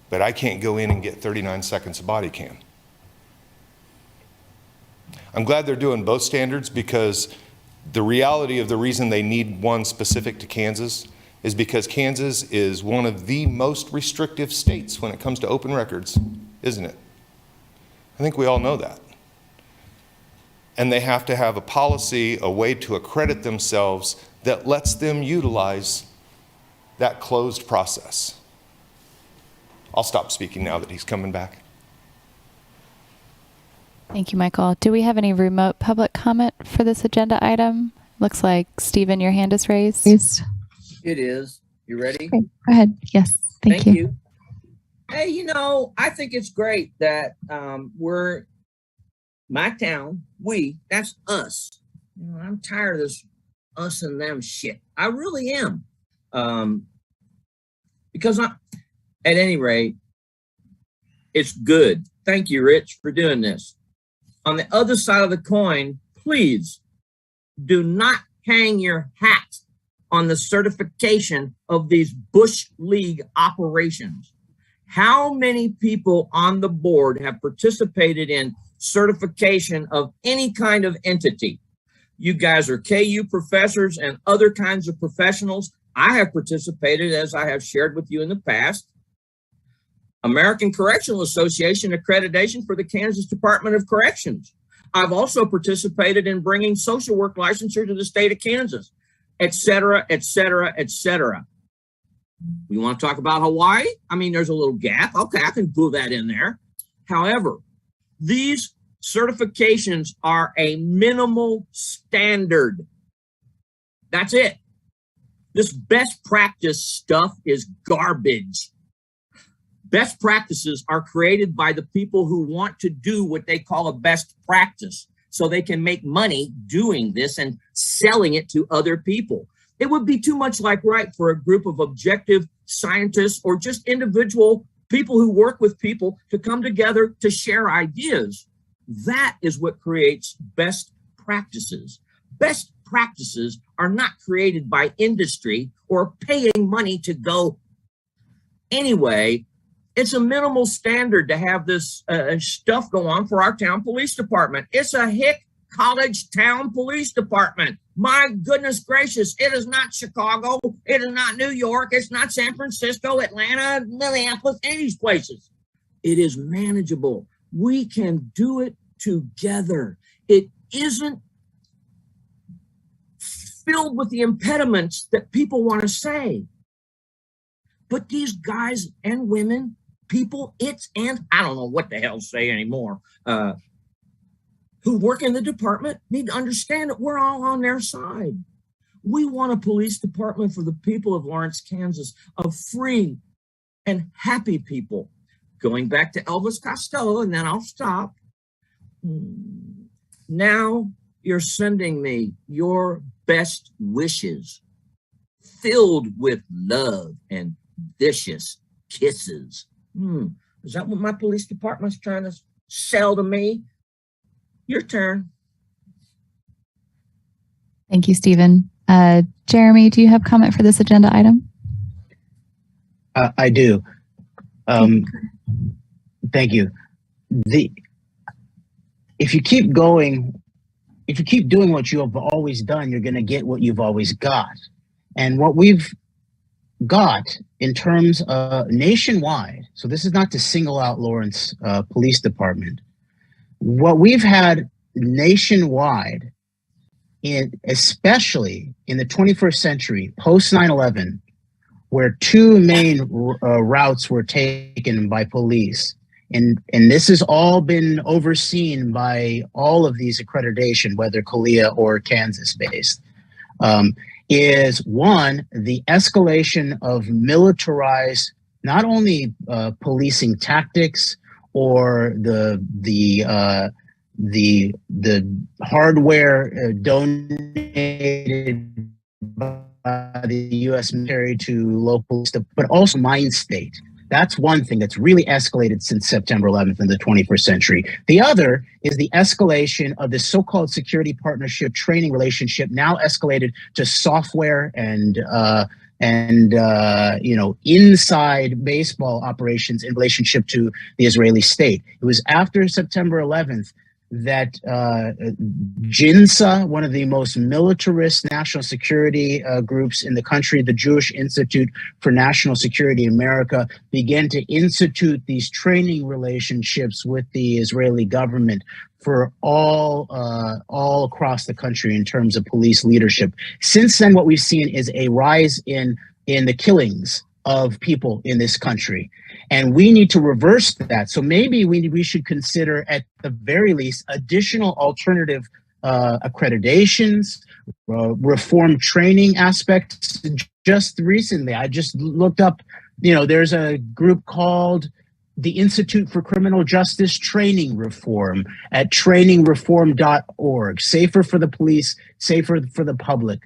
but I can't go in and get 39 seconds of body cam. I'm glad they're doing both standards, because the reality of the reason they need one specific to Kansas is because Kansas is one of the most restrictive states when it comes to open records, isn't it? I think we all know that. And they have to have a policy, a way to accredit themselves that lets them utilize that closed process. I'll stop speaking now that he's coming back. Thank you, Michael. Do we have any remote public comment for this agenda item? Looks like, Stephen, your hand is raised. It is. You ready? Okay, go ahead. Yes. Thank you. Hey, I think it's great that we're my town, that's us. I'm tired of this us and them shit. I really am. Because at any rate, it's good. Thank you, Rich, for doing this. On the other side of the coin, please do not hang your hat on the certification of these Bush League operations. How many people on the board have participated in certification of any kind of entity? You guys are KU professors and other kinds of professionals. I have participated, as I have shared with you in the past. American Correctional Association accreditation for the Kansas Department of Corrections. I've also participated in bringing social work licensure to the state of Kansas, et cetera, et cetera, et cetera. We want to talk about Hawaii? I mean, there's a little gap. Okay, I can pull that in there. However, these certifications are a minimal standard. That's it. This best practice stuff is garbage. Best practices are created by the people who want to do what they call a best practice, so they can make money doing this and selling it to other people. It would be too much like right for a group of objective scientists or just individual people who work with people to come together to share ideas. That is what creates best practices. Best practices are not created by industry or paying money to go. Anyway, it's a minimal standard to have this stuff go on for our town police department. It's a hick college town police department. My goodness gracious, it is not Chicago. It is not New York. It's not San Francisco, Atlanta, Minneapolis, any of these places. It is manageable. We can do it together. It isn't filled with the impediments that people want to say. But these guys and women, people, and I don't know what the hell to say anymore, who work in the department need to understand that we're all on their side. We want a police department for the people of Lawrence, Kansas, of free and happy people. Going back to Elvis Costello, and then I'll stop. Now you're sending me your best wishes. filled with love and vicious kisses. Is that what my police department's trying to sell to me? Your turn. Thank you, Stephen. Jeremy, do you have comment for this agenda item? I do. Thank you. If you keep doing what you have always done, you're going to get what you've always got. And what we've got in terms of nationwide, so this is not to single out Lawrence Police Department, what we've had nationwide, especially in the 21st century, post 9/11, where two main routes were taken by police, and this has all been overseen by all of these accreditation, whether CALEA or Kansas-based, is one, the escalation of militarized, not only policing tactics or the hardware donated by the U.S. military to local, but also mind state. That's one thing that's really escalated since September 11th in the 21st century. The other is the escalation of the so-called security partnership training relationship, now escalated to software and inside baseball operations in relationship to the Israeli state. It was after September 11th that JINSA, one of the most militarist national security groups in the country, the Jewish Institute for National Security America, began to institute these training relationships with the Israeli government for all across the country in terms of police leadership. Since then, what we've seen is a rise in the killings of people in this country. And we need to reverse that. So maybe we should consider, at the very least, additional alternative accreditations, reform training aspects. Just recently, I just looked up, there's a group called the Institute for Criminal Justice Training Reform at trainingreform.org. Safer for the police, safer for the public.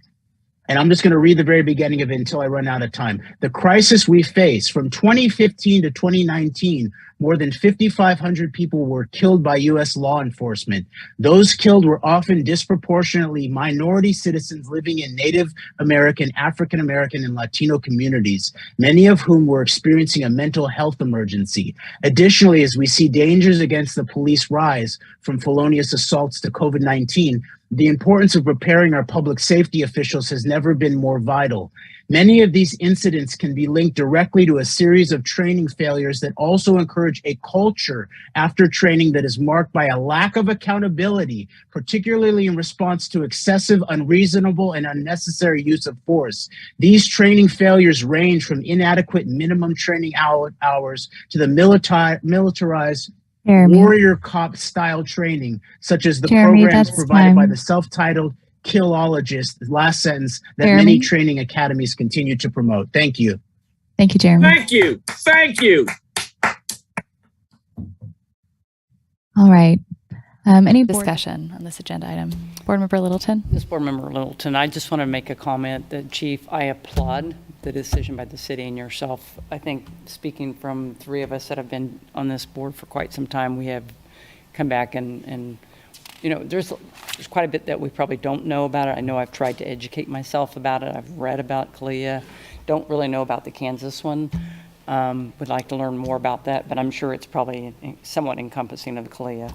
And I'm just going to read the very beginning of it until I run out of time. The crisis we face from 2015 to 2019, more than 5,500 people were killed by U.S. law enforcement. Those killed were often disproportionately minority citizens living in Native American, African American, and Latino communities, many of whom were experiencing a mental health emergency. Additionally, as we see dangers against the police rise from felonious assaults to COVID-19, the importance of preparing our public safety officials has never been more vital. Many of these incidents can be linked directly to a series of training failures that also encourage a culture after training that is marked by a lack of accountability, particularly in response to excessive, unreasonable, and unnecessary use of force. These training failures range from inadequate minimum training hours to the militarized warrior cop style training, such as the programs provided by the self-titled killologist, last sentence, that many training academies continue to promote. Thank you. Thank you, Jeremy. Thank you. Thank you. All right. Any discussion on this agenda item? Board Member Littleton? This Board Member Littleton, I just want to make a comment that, Chief, I applaud the decision by the city and yourself. I think, speaking from three of us that have been on this board for quite some time, we have come back and there's quite a bit that we probably don't know about it. I know I've tried to educate myself about it. I've read about CALEA. Don't really know about the Kansas one. Would like to learn more about that, but I'm sure it's probably somewhat encompassing of CALEA.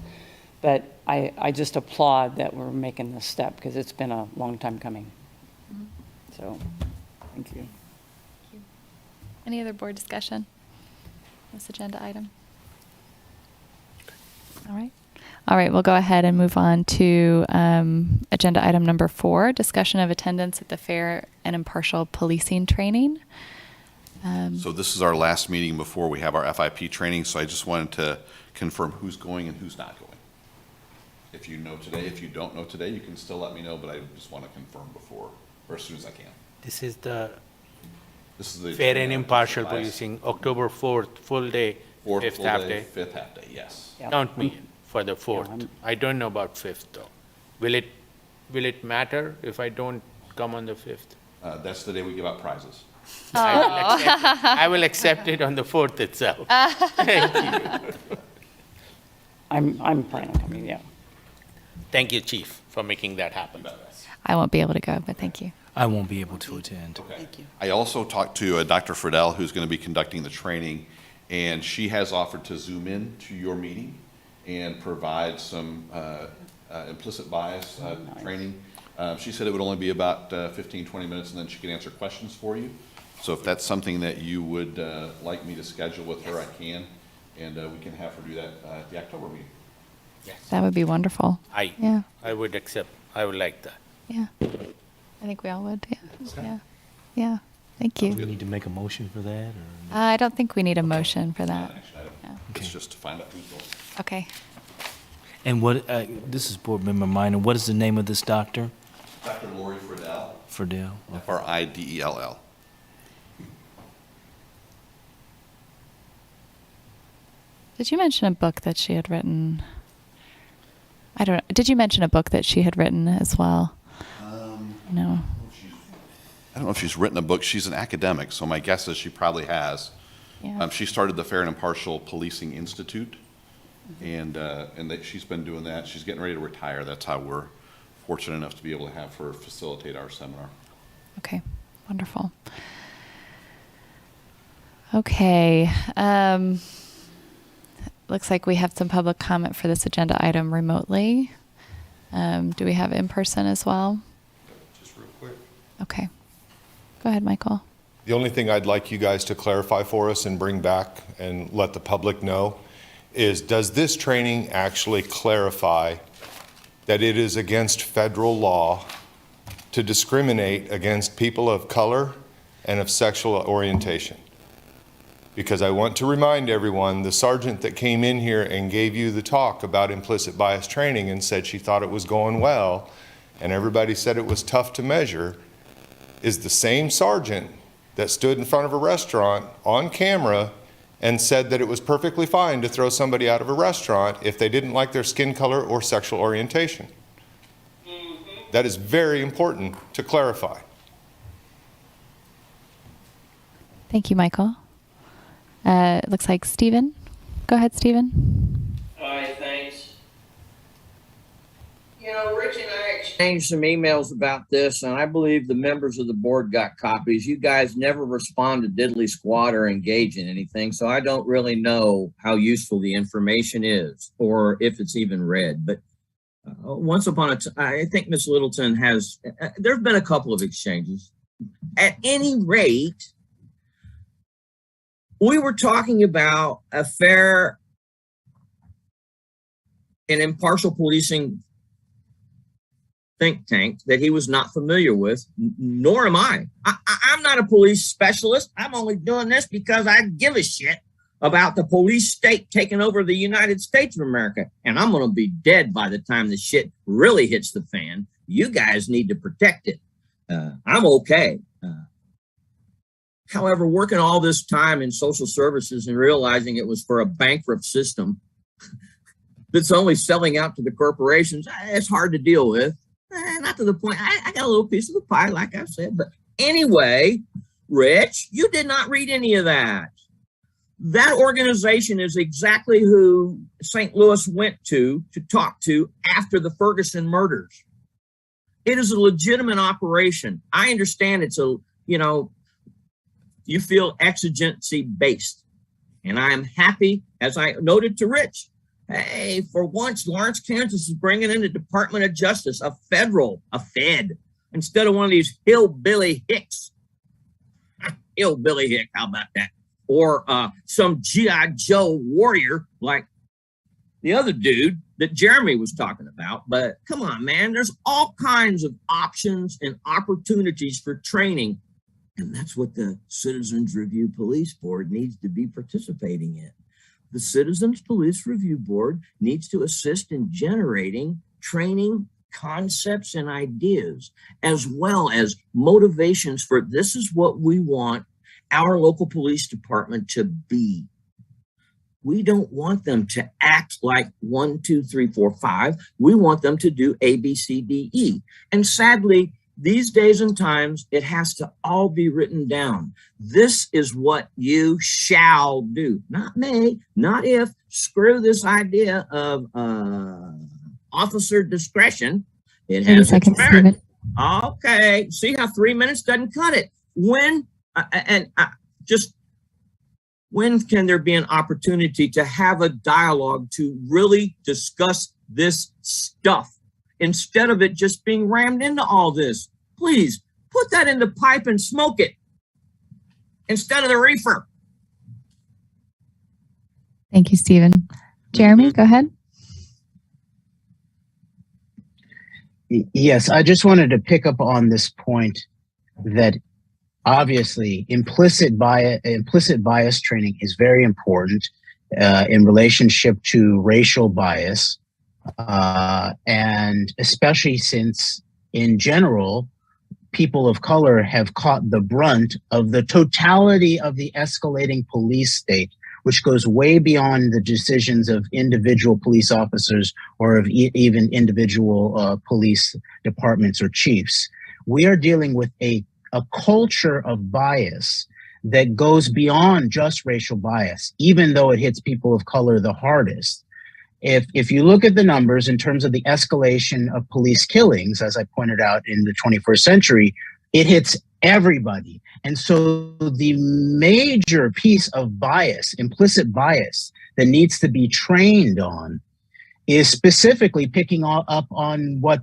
But I just applaud that we're making this step because it's been a long time coming. So, thank you. Any other board discussion on this agenda item? All right, we'll go ahead and move on to agenda item number 4, discussion of attendance at the fair and impartial policing training. So this is our last meeting before we have our FIP training, so I just wanted to confirm who's going and who's not going. If you know today, if you don't know today, you can still let me know, but I just want to confirm before, or as soon as I can. This is the the fair and impartial policing, October 4th, full day, fifth half day. Fifth half day, yes. Yeah. Count me in for the 4th. I don't know about 5th though. Will it matter if I don't come on the 5th? That's the day we give out prizes. I will accept it on the 4th itself. Thank you. I'm planning on coming, yeah. Thank you, Chief, for making that happen. I won't be able to go, but thank you. I won't be able to attend. Thank you. I also talked to Dr. Friedel, who's going to be conducting the training, and she has offered to Zoom in to your meeting and provide some implicit bias training. She said it would only be about 15, 20 minutes, and then she can answer questions for you. So if that's something that you would like me to schedule with her, I can, and we can have her do that at the October meeting. That would be wonderful. Yeah. I would accept, I would like that. Yeah. I think we all would. Yeah. Yeah. Yeah. Thank Do we you. need to make a motion for that? Or? I don't think we need a motion for that. It's just to find out who's going. Okay. And what, this is Board Member Minor, what is the name of this doctor? Dr. Lori Friedel, Friedel? F-R-I-D-E-L-L. Did you mention a book that she had written? I don't know. Did you mention a book that she had written as well? No. I don't know if she's written a book. She's an academic, so my guess is she probably has. Yeah. She started the Fair and Impartial Policing Institute, and that she's been doing that. She's getting ready to retire. That's how we're fortunate enough to be able to have her facilitate our seminar. Okay. Wonderful. Okay. Looks like we have some public comment for this agenda item remotely. Do we have in person as well? Just real quick. Okay. Go ahead, Michael. The only thing I'd like you guys to clarify for us and bring back and let the public know is, does this training actually clarify that it is against federal law to discriminate against people of color and of sexual orientation? Because I want to remind everyone, the sergeant that came in here and gave you the talk about implicit bias training and said she thought it was going well, and everybody said it was tough to measure, is the same sergeant that stood in front of a restaurant on camera and said that it was perfectly fine to throw somebody out of a restaurant if they didn't like their skin color or sexual orientation. That is very important to clarify. Thank you, Michael. It looks like Stephen. Go ahead, Stephen. Hi, thanks. You know, Rich and I exchanged some emails about this, and I believe the members of the board got copies. You guys never respond to diddly squat or engage in anything, so I don't really know how useful the information is or if it's even read. But once upon a time, I think Ms. Littleton has, there have been a couple of exchanges. At any rate, we were talking about a fair and impartial policing think tank that he was not familiar with, nor am I. I'm not a police specialist. I'm only doing this because I give a shit about the police state taking over the United States of America. And I'm going to be dead by the time the shit really hits the fan. You guys need to protect it. I'm okay. However, working all this time in social services and realizing it was for a bankrupt system that's only selling out to the corporations, it's hard to deal with. Not to the point, I got a little piece of the pie, like I said. But anyway, Rich, you did not read any of that. That organization is exactly who St. Louis went to talk to after the Ferguson murders. It is a legitimate operation. I understand it's a, you feel exigency based. And I am happy, as I noted to Rich, hey, for once, Lawrence, Kansas is bringing in the Department of Justice, a Fed, instead of one of these hillbilly hicks. Hillbilly hick, how about that? Or some G.I. Joe warrior like the other dude that Jeremy was talking about. But come on, man, there's all kinds of options and opportunities for training. And that's what the Citizens Review Police Board needs to be participating in. The Citizens Police Review Board needs to assist in generating training concepts and ideas, as well as motivations for this is what we want our local police department to be. We don't want them to act like 1, 2, 3, 4, 5. We want them to do A, B, C, D, E. And sadly, these days and times, it has to all be written down. This is what you shall do. Not may, not if. Screw this idea of officer discretion. It 30 has its seconds, merit. Stephen. Okay, see how 3 minutes doesn't cut it. When when can there be an opportunity to have a dialogue to really discuss this stuff instead of it just being rammed into all this? Please put that in the pipe and smoke it instead of the reefer. Thank you, Stephen. Jeremy, go ahead. Yes, I just wanted to pick up on this point that obviously implicit bias training is very important in relationship to racial bias, and especially since in general, people of color have caught the brunt of the totality of the escalating police state, which goes way beyond the decisions of individual police officers or of even individual police departments or chiefs. We are dealing with a culture of bias that goes beyond just racial bias, even though it hits people of color the hardest. If you look at the numbers in terms of the escalation of police killings, as I pointed out in the 21st century, it hits everybody. And so the major piece of bias, implicit bias, that needs to be trained on is specifically picking up on what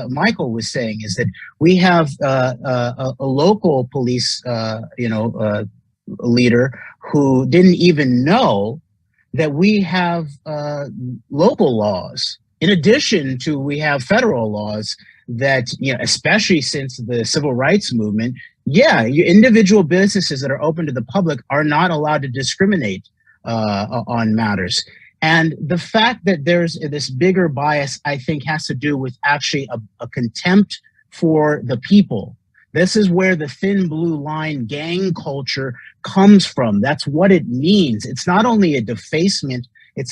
Michael was saying, is that we have a local police leader who didn't even know that we have local laws. In addition to, we have federal laws that, especially since the civil rights movement, individual businesses that are open to the public are not allowed to discriminate on matters. And the fact that there's this bigger bias, I think, has to do with actually a contempt for the people. This is where the thin blue line gang culture comes from. That's what it means. It's not only a defacement,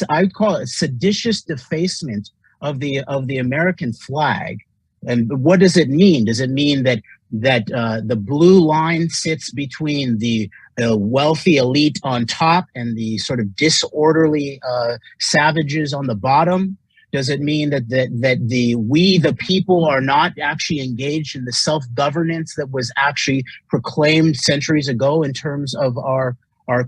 I'd call it a seditious defacement of the American flag. And what does it mean? Does it mean that the blue line sits between the wealthy elite on top and the sort of disorderly savages on the bottom? Does it mean that we, the people, are not actually engaged in the self-governance that was actually proclaimed centuries ago in terms of our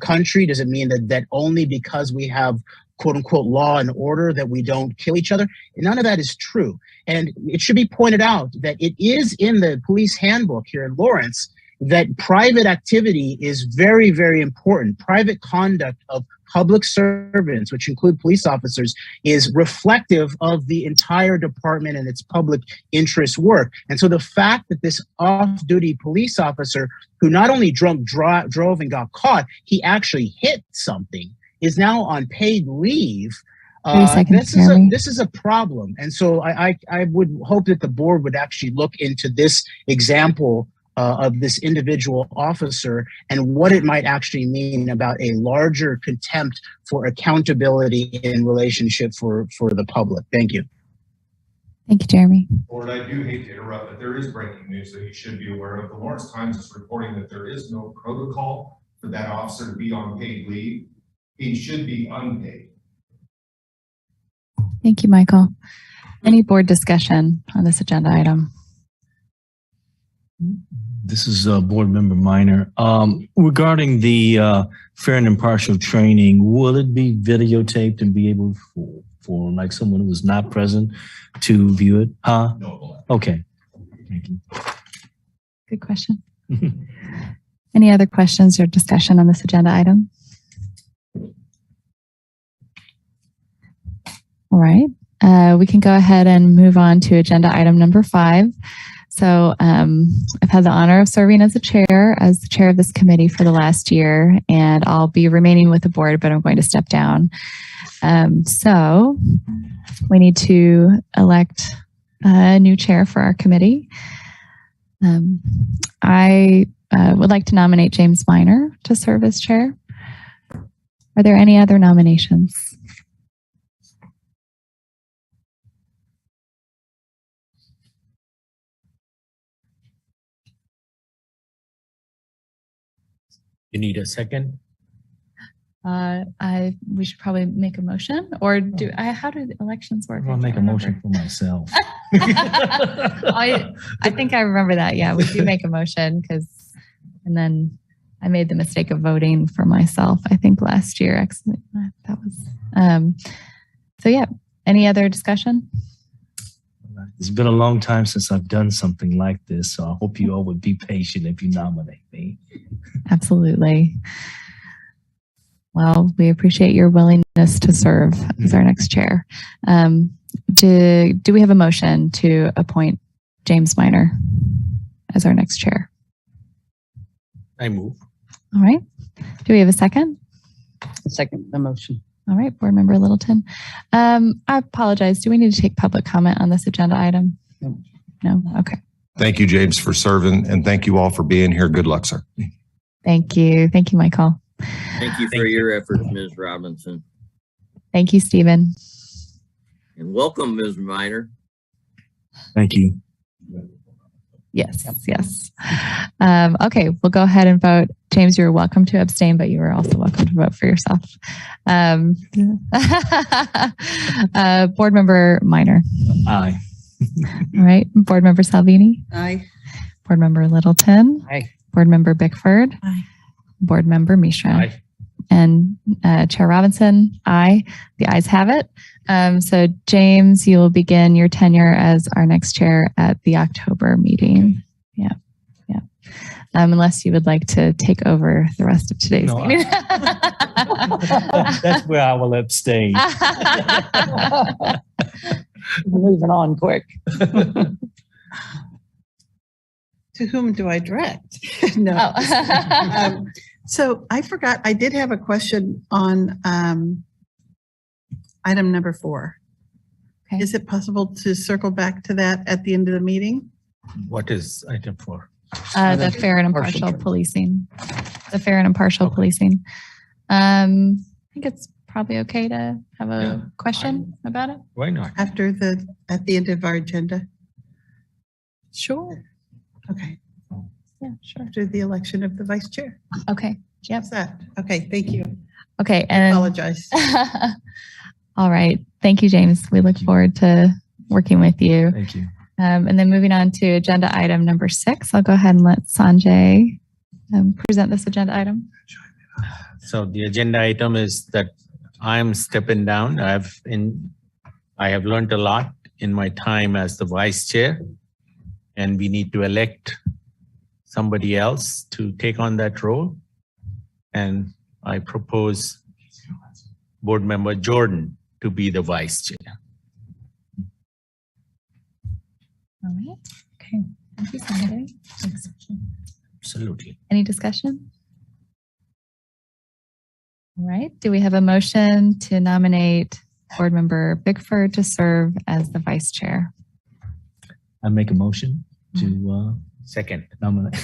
country? Does it mean that only because we have quote unquote law and order that we don't kill each other? None of that is true. And it should be pointed out that it is in the police handbook here in Lawrence that private activity is very, very important. Private conduct of public servants, which include police officers, is reflective of the entire department and its public interest work. And so the fact that this off-duty police officer, who not only drove and got caught, he actually hit something, is now on paid leave. 30 seconds, this is a problem. And so I would hope that the board would actually look into this example of this individual officer and what it might actually mean about a larger contempt for accountability in relationship for the public. Thank you. Thank you, Jeremy. Board, I do hate to interrupt, but there is breaking news that you should be aware of. The Lawrence Times is reporting that there is no protocol for that officer to be on paid leave. He should be unpaid. Thank you, Michael. Any board discussion on this agenda item? This is Board Member Minor. Regarding the fair and impartial training, will it be videotaped and be able for like someone who was not present to view it? No. Okay. Thank you. Good question. Any other questions or discussion on this agenda item? All right. We can go ahead and move on to agenda item number 5. So I've had the honor of serving as the chair of this committee for the last year, and I'll be remaining with the board, but I'm going to step down. So we need to elect a new chair for our committee. I would like to nominate James Minor to serve as chair. Are there any other nominations? You need a second? We should probably make a motion, or how do the elections work? I'll make a motion for myself. I think I remember that. Yeah, we do make a motion and then I made the mistake of voting for myself, I think last year. Actually, that was, so yeah, any other discussion? It's been a long time since I've done something like this, so I hope you all would be patient if you nominate me. Absolutely. Well, we appreciate your willingness to serve as our next chair. Do we have a motion to appoint James Minor as our next chair? I move. All right. Do we have a second? Second the motion. All right, Board Member Littleton. I apologize. Do we need to take public comment on this agenda item? No? Okay. Thank you, James, for serving, and thank you all for being here. Good luck, sir. Thank you. Thank you, Michael. Thank you for your efforts, Ms. Robinson. Thank you, Stephen. And welcome, Ms. Minor. Thank you. Yes, yes. Okay, we'll go ahead and vote. James, you're welcome to abstain, but you are also welcome to vote for yourself. Board Member Minor. Aye. All right. Board Member Salvini. Aye. Board Member Littleton. Aye. Board Member Bickford. Aye. Board Member Mishra. Aye. And Chair Robinson, aye. The ayes have it. So James, you will begin your tenure as our next chair at the October meeting. Yeah, yeah. Unless you would like to take over the rest of today's No, meeting. That's where I will abstain. Moving on quick. To whom do I direct? No. Oh. So I forgot, I did have a question on item number 4. Okay. Is it possible to circle back to that at the end of the meeting? What is item 4? The fair and impartial policing. The fair and impartial policing. I think it's probably okay to have a question about it. Why not? At the end of our agenda? Sure. Okay, Yeah, sure. after the election of the vice chair. Okay. Yep. How's that? Okay, thank you. Okay. I And apologize. all right. Thank you, James. We look forward to working with you. Thank you. And then moving on to agenda item number 6, I'll go ahead and let Sanjay present this agenda item. So the agenda item is that I'm stepping down. I have learned a lot in my time as the vice chair, and we need to elect somebody else to take on that role. And I propose Board Member Jordan to be the vice chair. All right. Okay. Thank you, Sanjay. Thanks. Absolutely. Any discussion? All right. Do we have a motion to nominate Board Member Bickford to serve as the vice chair? I make a motion to Second. nominate.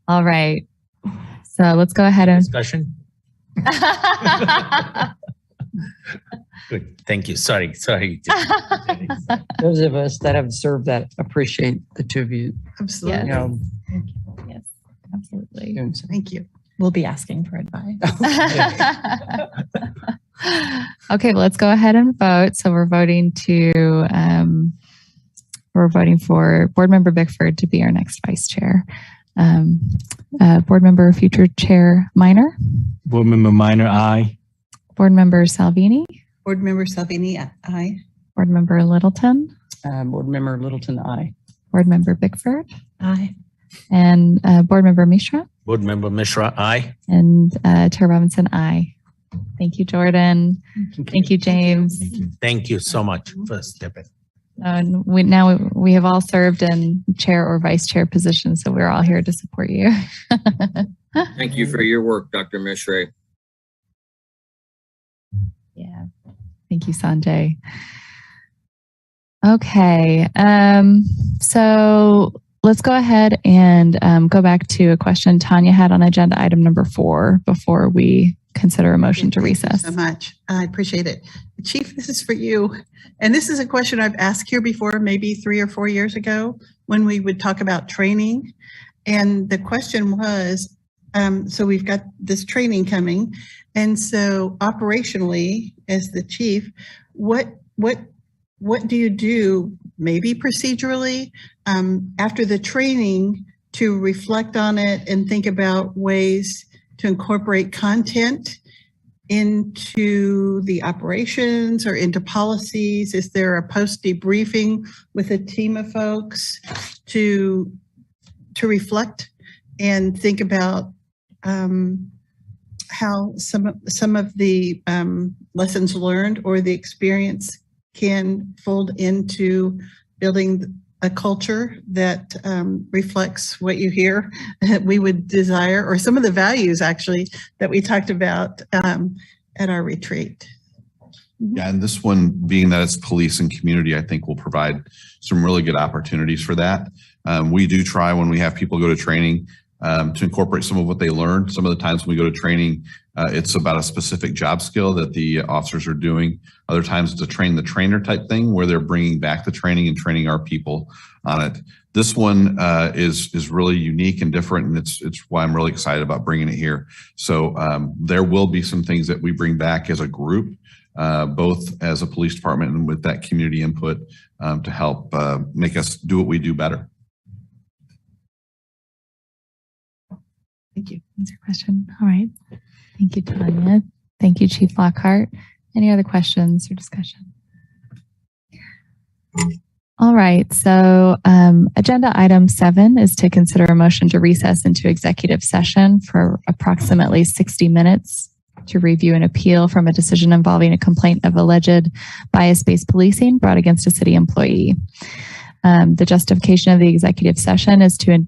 All right. So let's go ahead and. Discussion? Good. Thank you. Sorry. Those of us that have served that appreciate the two of you. Absolutely. You know, Yes, absolutely. doing so. Thank you. We'll be asking for advice. Okay, well, let's go ahead and vote. So we're voting for Board Member Bickford to be our next vice chair. Board Member Future Chair Minor, Board Member Minor, aye. Board Member Salvini, Board Member Salvini, aye. Board Member Littleton, Board Member Littleton, aye. Board Member Bickford, Aye. and Board Member Mishra, Board Member Mishra, aye. and Chair Robinson, aye. Thank you, Jordan. Thank you, James. Thank you. Thank you so much for stepping. And we have all served in chair or vice chair positions, so we're all here to support you. Thank you for your work, Dr. Mishra. Yeah. Thank you, Sanjay. Okay. So let's go ahead and go back to a question Tanya had on agenda item number 4 before we consider a motion to Thank you recess. so much. I appreciate it. Chief, this is for you. And this is a question I've asked here before, maybe 3 or 4 years ago, when we would talk about training. And the question was, so we've got this training coming, and so operationally, as the chief, what do you do, maybe procedurally, after the training to reflect on it and think about ways to incorporate content into the operations or into policies? Is there a post debriefing with a team of folks to reflect and think about how some of the lessons learned or the experience can fold into building a culture that reflects what you hear we would desire, or some of the values actually that we talked about at our retreat. Yeah, and this one, being that it's police and community, I think will provide some really good opportunities for that. We do try when we have people go to training to incorporate some of what they learned. Some of the times when we go to training, it's about a specific job skill that the officers are doing. Other times it's a train the trainer type thing where they're bringing back the training and training our people on it. This one is really unique and different, and it's why I'm really excited about bringing it here. So there will be some things that we bring back as a group, both as a police department and with that community input to help make us do what we do better. Thank you. Answer question. All right. Thank you, Tanya. Thank you, Chief Lockhart. Any other questions or discussion? All right. So agenda item 7 is to consider a motion to recess into executive session for approximately 60 minutes to review an appeal from a decision involving a complaint of alleged bias-based policing brought against a city employee. The justification of the executive session is to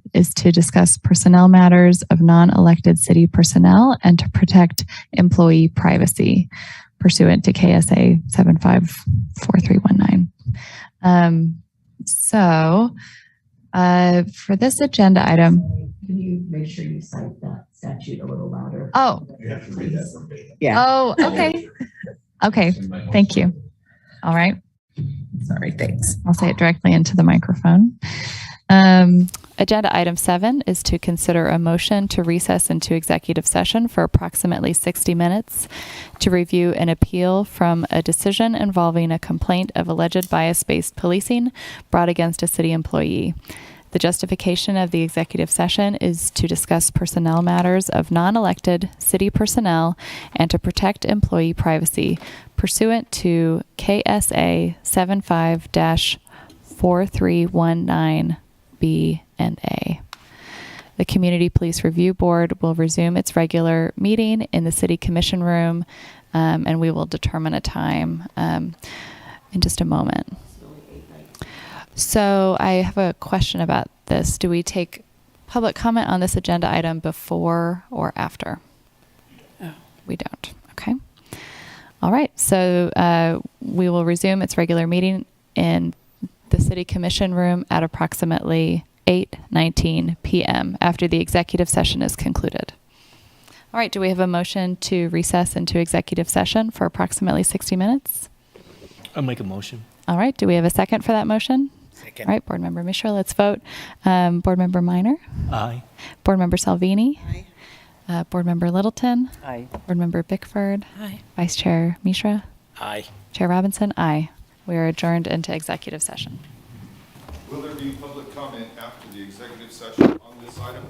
discuss personnel matters of non-elected city personnel and to protect employee privacy pursuant to KSA 754319. For this agenda item, Can you make sure you cite that statute a little louder? oh, You have to read that verbatim. Yeah. oh, okay. Okay, thank you. All right. Sorry, thanks. I'll say it directly into the microphone. Agenda item 7 is to consider a motion to recess into executive session for approximately 60 minutes to review an appeal from a decision involving a complaint of alleged bias-based policing brought against a city employee. The justification of the executive session is to discuss personnel matters of non-elected city personnel and to protect employee privacy pursuant to KSA 75-4319B and A. The Community Police Review Board will resume its regular meeting in the City Commission room, and we will determine a time in just a moment. So I have a question about this. Do we take public comment on this agenda item before or after? Oh. We don't. Okay. All right. So we will resume its regular meeting in the City Commission room at approximately 8:19 p.m. after the executive session is concluded. All right. Do we have a motion to recess into executive session for approximately 60 minutes? I'll make a motion. All right. Do we have a second for that motion? Second. All right. Board Member Mishra, let's vote. Board Member Minor? Aye. Board Member Salvini? Aye. Board Member Littleton? Aye. Board Member Bickford? Aye. Vice Chair Mishra? Aye. Chair Robinson? Aye. We are adjourned into executive session. Will there be public comment after the executive session on this item?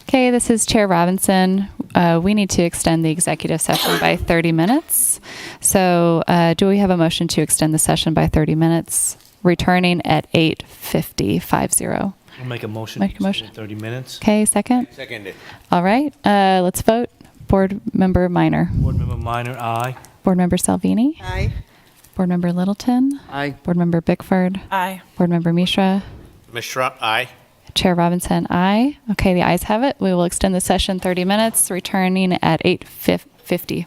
Okay, this is Chair Robinson. We need to extend the executive session by 30 minutes. So do we have a motion to extend the session by 30 minutes, returning at 8:50? I'll make a motion. Make a to motion. extend 30 minutes. Okay, second. Seconded. All right, let's vote. Board Member Minor. Board Member Minor, aye. Board Member Salvini. Aye. Board Member Littleton. Aye. Board Member Bickford. Aye. Board Member Mishra. Mishra, aye. Chair Robinson, aye. Okay, the ayes have it. We will extend the session 30 minutes, returning at 8:50.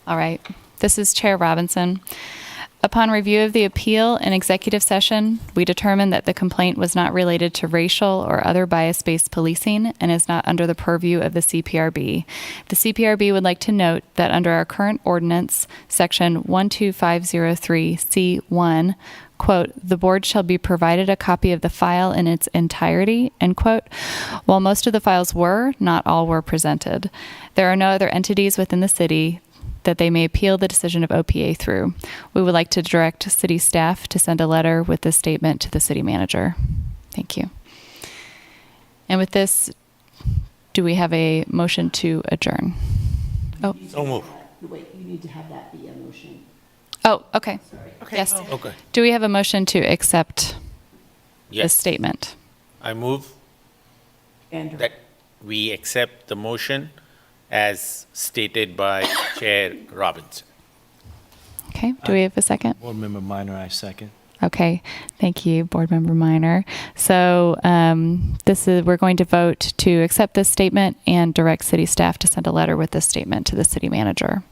All right. This is Chair Robinson. Upon review of the appeal in executive session, we determined that the complaint was not related to racial or other bias-based policing and is not under the purview of the CPRB. The CPRB would like to note that under our current ordinance, section 12503C1, quote, the board shall be provided a copy of the file in its entirety, end quote. While most of the files were, not all were presented. There are no other entities within the city that they may appeal the decision of OPA through. We would like to direct city staff to send a letter with this statement to the city manager. Thank you. And with this, do we have a motion to adjourn? Oh, So move. Wait, you need to have that be a motion. oh, okay. Okay. Yes. Okay. Do we have a motion to accept this Yes. statement? I move And that we accept the motion as stated by Chair Robinson. Okay. Do we have a second? Board Member Minor, I second. Okay, thank you, Board Member Minor. So we're going to vote to accept this statement and direct city staff to send a letter with this statement to the city manager.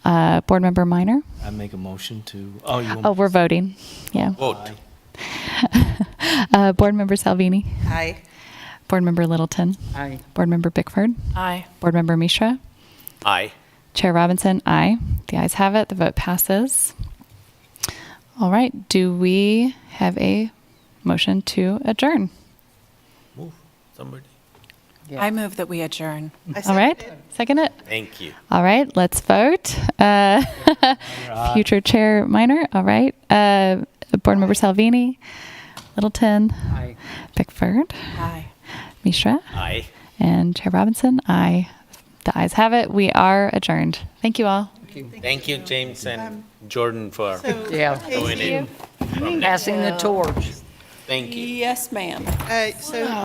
Board Member Minor? I make a motion to, oh, you want? Oh, we're voting. Yeah. Vote. Board Member Salvini? Aye. Board Member Littleton? Aye. Board Member Bickford? Aye. Board Member Mishra? Aye. Chair Robinson? Aye. The ayes have it. The vote passes. All right. Do we have a motion to adjourn? Move, somebody. I move that we adjourn. I All right. second it. Second it. Thank you. All right, let's vote. Future Chair Minor, all right. Board Member Salvini, Littleton, Aye. Pickford, Aye. Mishra, Aye. and Chair Robinson, aye. The ayes have it. We are adjourned. Thank you all. Thank you, James and Jordan, for So, Yeah. going in. Passing the torch. Thank you. yes, ma'am. so